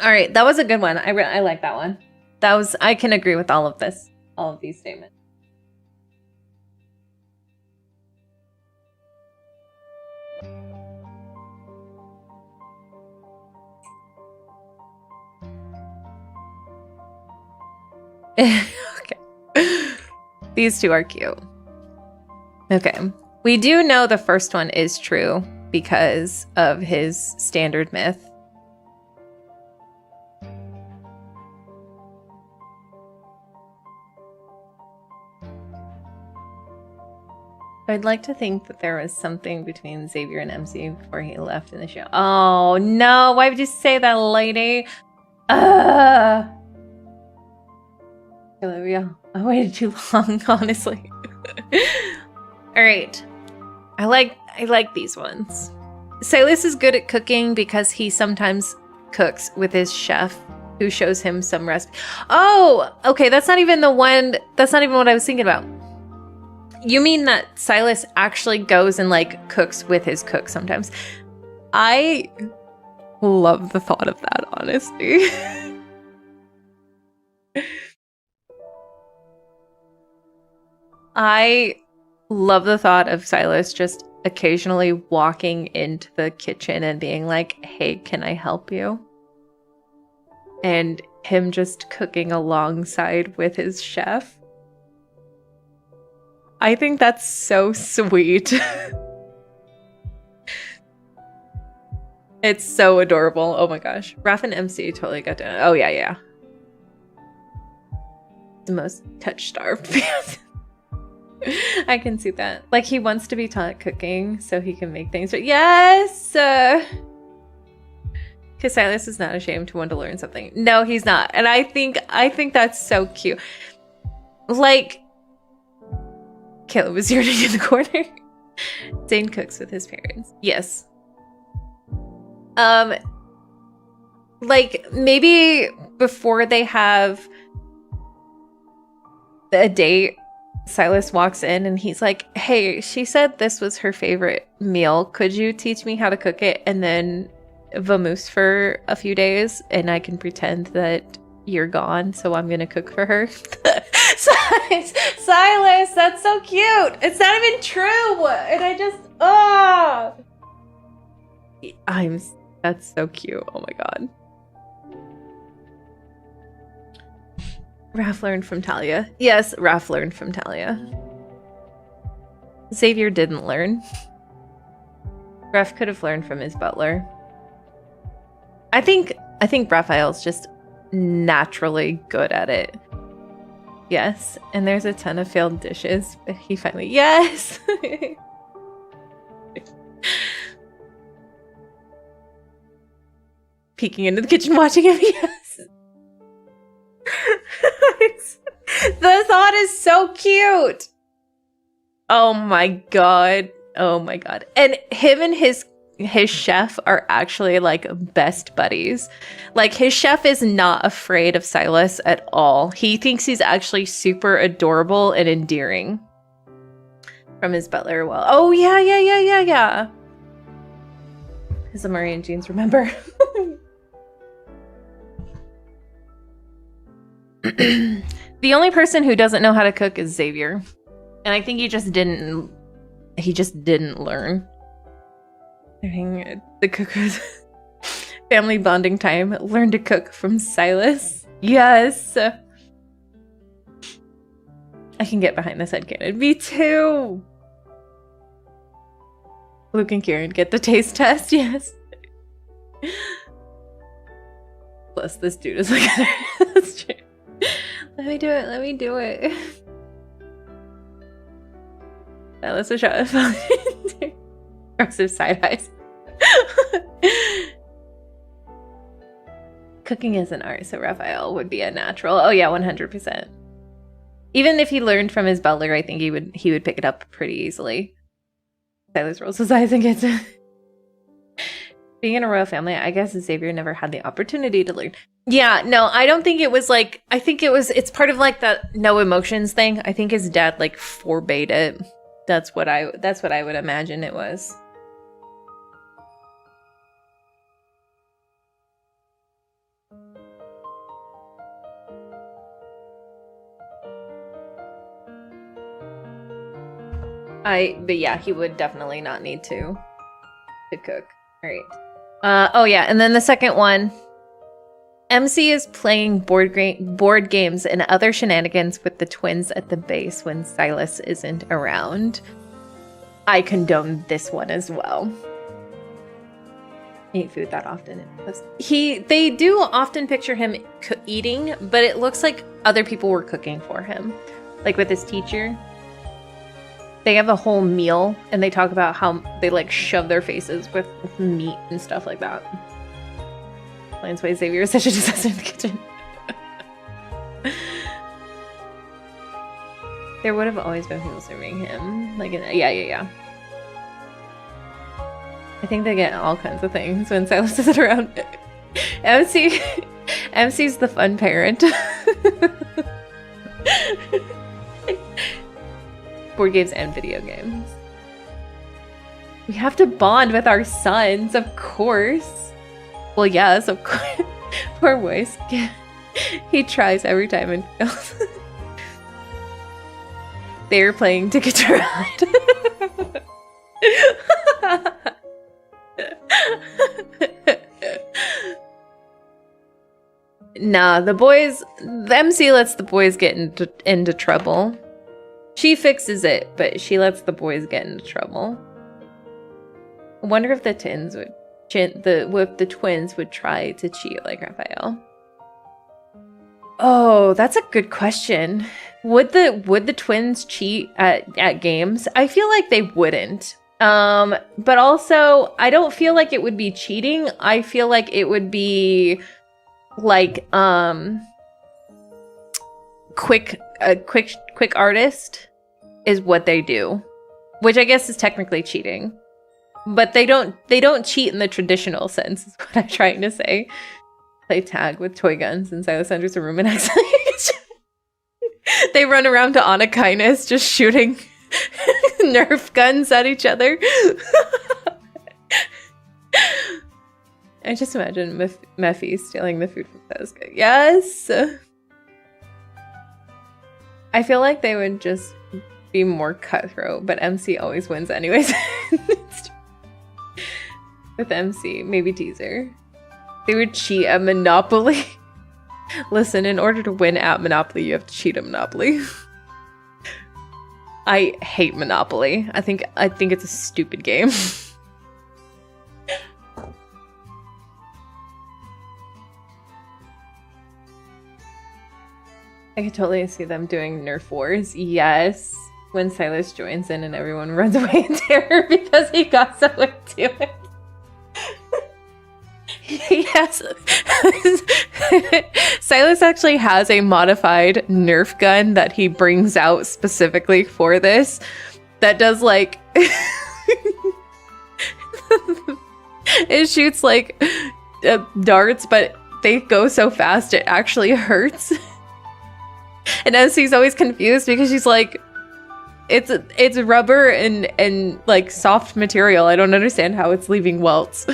All right, that was a good one. I like that one. I can agree with all of this, all of these statements. Okay. These two are cute. Okay. We do know the first one is true because of his standard myth. I'd like to think that there was something between Xavier and MC before he left in the show. Oh no, why would you say that, lady? Olivia, I waited too long, honestly. All right. I like these ones. Silas is good at cooking because he sometimes cooks with his chef who shows him some recipe. Oh, okay, that's not even what I was thinking about. You mean that Silas actually goes and like cooks with his cook sometimes. I love the thought of that, honestly. I love the thought of Silas just occasionally walking into the kitchen and being like, hey, can I help you? And him just cooking alongside with his chef. I think that's so sweet. It's so adorable. Oh my gosh. Raph and MC totally got to. Oh yeah, yeah. The most touch-starved fans. I can see that. Like, he wants to be taught cooking so he can make things. But yes! Because Silas is not ashamed to want to learn something. No, he's not. And I think that's so cute. Like, Caleb was yearning in the corner. Zane cooks with his parents. Yes. Like, maybe before they have a date, Silas walks in and he's like, hey, she said this was her favorite meal. Could you teach me how to cook it and then vamoose for a few days and I can pretend that you're gone, so I'm gonna cook for her? Silas, that's so cute. It's not even true. And I just, that's so cute. Oh my god. Raph learned from Talia. Yes, Raph learned from Talia. Xavier didn't learn. Raph could have learned from his butler. I think Raphael's just naturally good at it. Yes, and there's a ton of failed dishes, but he finally, yes! Peeking into the kitchen watching him, yes! The thought is so cute. Oh my god. Oh my god. And him and his chef are actually like best buddies. Like, his chef is not afraid of Silas at all. He thinks he's actually super adorable and endearing. From his butler. Well, oh yeah. His Amari and jeans, remember? The only person who doesn't know how to cook is Xavier. And I think he just didn't learn. The cookers. Family bonding time. Learn to cook from Silas. Yes. I can get behind this headcanon. Me too. Luke and Kieran get the taste test. Yes. Plus, this dude is like... That's true. Let me do it. Silas a shot of aggressive side eyes. Cooking is an art, so Raphael would be a natural. Oh yeah, 100%. Even if he learned from his butler, I think he would pick it up pretty easily. Silas rolls his eyes and gets it. Being in a royal family, I guess Xavier never had the opportunity to learn. Yeah, no, I don't think it was like, I think it's part of like that no emotions thing. I think his dad like forbade it. That's what I would imagine it was. But yeah, he would definitely not need to cook. All right. Oh yeah, and then the second one, MC is playing board games and other shenanigans with the twins at the base when Silas isn't around. I condone this one as well. Eat food that often. They do often picture him eating, but it looks like other people were cooking for him, like with his teacher. They have a whole meal, and they talk about how they, like, shove their faces with meat and stuff like that. Explains why Xavier is such a disaster in the kitchen. There would have always been people serving him. Like, yeah. I think they get all kinds of things when Silas isn't around. MC's the fun parent. Board games and video games. We have to bond with our sons, of course. Well, yes, of course. Poor boys. He tries every time and fails. They were playing Ticket to Ride. Nah, the MC lets the boys get into trouble. She fixes it, but she lets the boys get into trouble. I wonder if the twins would try to cheat like Raphael. Oh, that's a good question. Would the twins cheat at games? I feel like they wouldn't. But also I don't feel like it would be cheating. I feel like it would be like quick artist is what they do, which I guess is technically cheating. But they don't cheat in the traditional sense, is what I'm trying to say. Play tag with toy guns and Silas enters a room and accidentally they run around to honor kindness, just shooting Nerf guns at each other. I just imagine Mephi stealing the food from Tesco. Yes! I feel like they would just be more cutthroat, but MC always wins anyways. With MC, maybe Teaser. They would cheat at Monopoly. Listen, in order to win at Monopoly, you have to cheat at Monopoly. I hate Monopoly. I think it's a stupid game. I could totally see them doing Nerf wars. Yes. When Silas joins in and everyone runs away in terror because he got so into it. Yes. Silas actually has a modified Nerf gun that he brings out specifically for this that does like it shoots like darts, but they go so fast it actually hurts. And Essie's always confused because she's like, it's rubber and like soft material. I don't understand how it's leaving welts.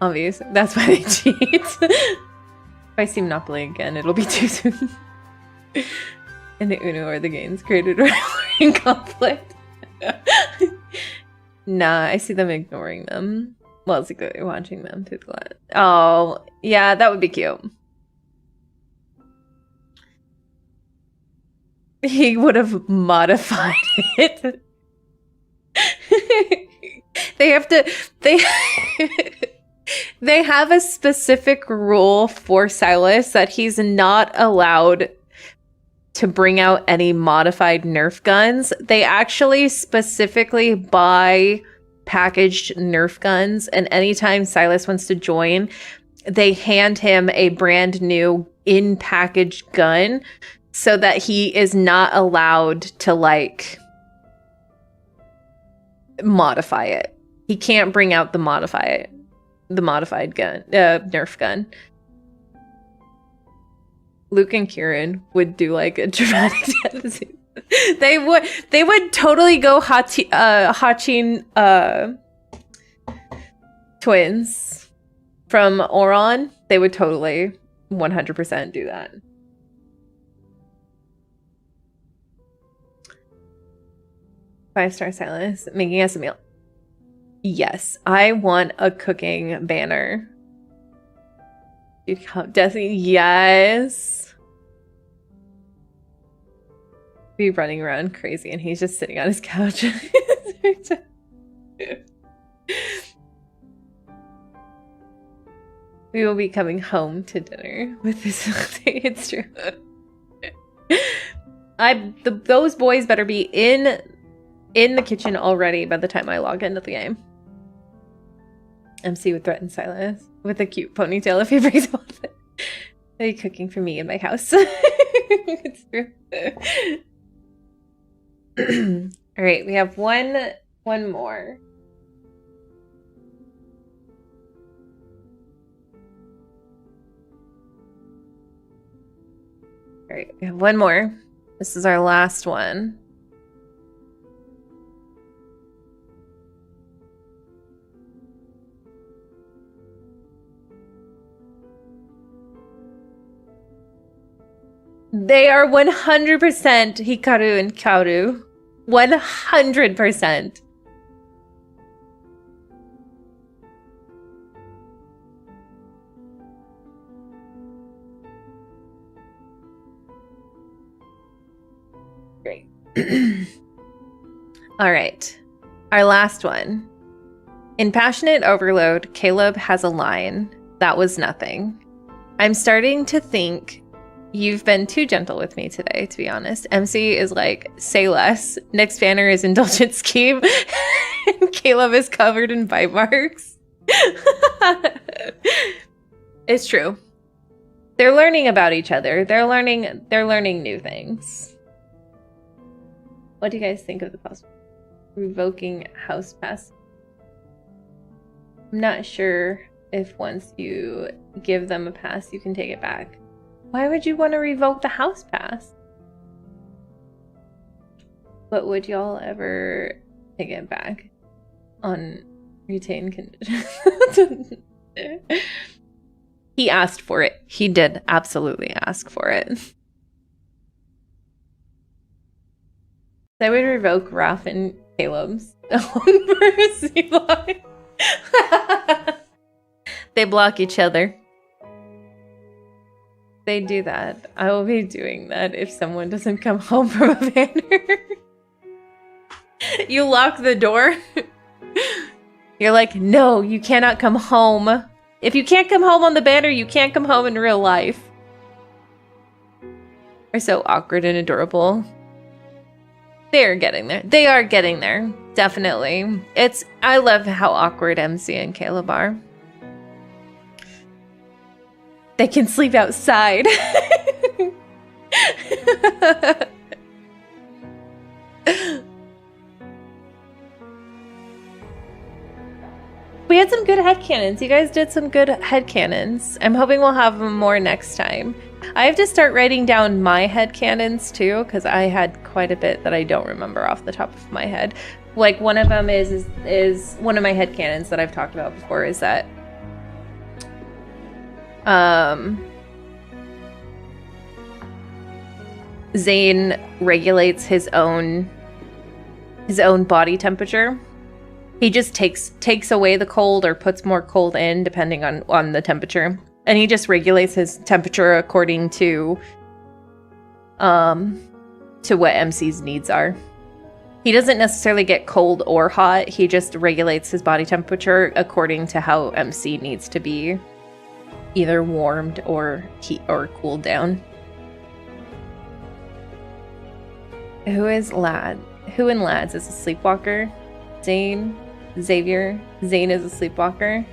Obvious. That's why they cheat. If I see Monopoly again, it'll be too soon. And the Uno or the games created a rivalry conflict. Nah, I see them ignoring them. Well, secretly watching them through the glass. Oh, yeah, that would be cute. He would have modified it. They have a specific rule for Silas that he's not allowed to bring out any modified Nerf guns. They actually specifically buy packaged Nerf guns, and anytime Silas wants to join, they hand him a brand new in-packaged gun so that he is not allowed to like modify it. He can't bring out the modified gun, Nerf gun. Luke and Kieran would do like a dramatic death scene. They would totally go Hachin twins from Oron. They would totally 100% do that. Five-star Silas making us a meal. Yes, I want a cooking banner. Destiny, yes. Be running around crazy and he's just sitting on his couch. We will be coming home to dinner with this. It's true. Those boys better be in the kitchen already by the time I log into the game. MC would threaten Silas with a cute ponytail if he brings him off it. Are you cooking for me in my house? It's true. All right, we have one more. All right, we have one more. This is our last one. They are 100% Hikaru and Kaoru. 100%. Great. All right. Our last one. In Passionate Overload, Caleb has a line. That was nothing. I'm starting to think you've been too gentle with me today, to be honest. MC is like, say less. Nick's banner is Indulgent Scheme. And Caleb is covered in bite marks. It's true. They're learning about each other. They're learning new things. What do you guys think of the possible revoking house pass? I'm not sure if once you give them a pass, you can take it back. Why would you want to revoke the house pass? But would y'all ever take it back on retained conditions? He asked for it. He did absolutely ask for it. I would revoke Raph and Caleb's mercy line. They block each other. They do that. I will be doing that if someone doesn't come home from a banner. You lock the door. You're like, no, you cannot come home. If you can't come home on the banner, you can't come home in real life. They're so awkward and adorable. They're getting there. They are getting there. Definitely. I love how awkward MC and Caleb are. They can sleep outside. We had some good headcanons. You guys did some good headcanons. I'm hoping we'll have more next time. I have to start writing down my headcanons too, because I had quite a bit that I don't remember off the top of my head. Like one of them is one of my headcanons that I've talked about before is that Zane regulates his own body temperature. He just takes away the cold or puts more cold in depending on the temperature. And he just regulates his temperature according to what MC's needs are. He doesn't necessarily get cold or hot. He just regulates his body temperature according to how MC needs to be either warmed or cooled down. Who in Lads is a sleepwalker? Zane? Xavier? Zane is a sleepwalker.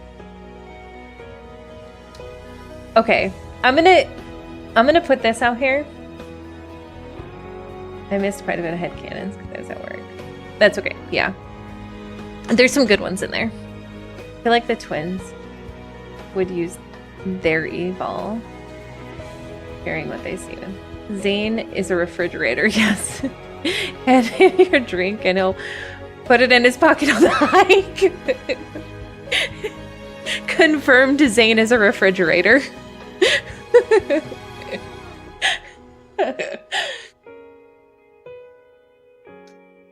Okay, I'm gonna put this out here. I missed quite a bit of headcanons because I was at work. That's okay, yeah. There's some good ones in there. I feel like the twins would use their evil, hearing what they see. Zane is a refrigerator, yes. Hand him your drink and he'll put it in his pocket on the hike. Confirmed Zane is a refrigerator.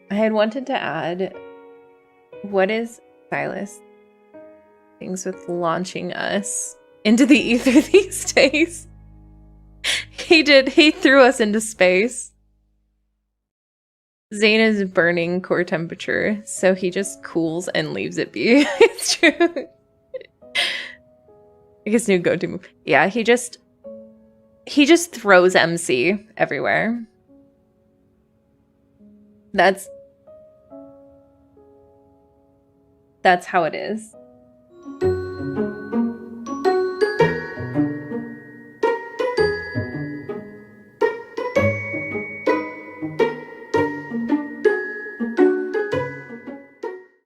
I had wanted to add, what is Silas things with launching us into the ether these days? He threw us into space. Zane is burning core temperature, so he just cools and leaves it be. It's true. His new go-to move. Yeah, he just throws MC everywhere. That's how it is.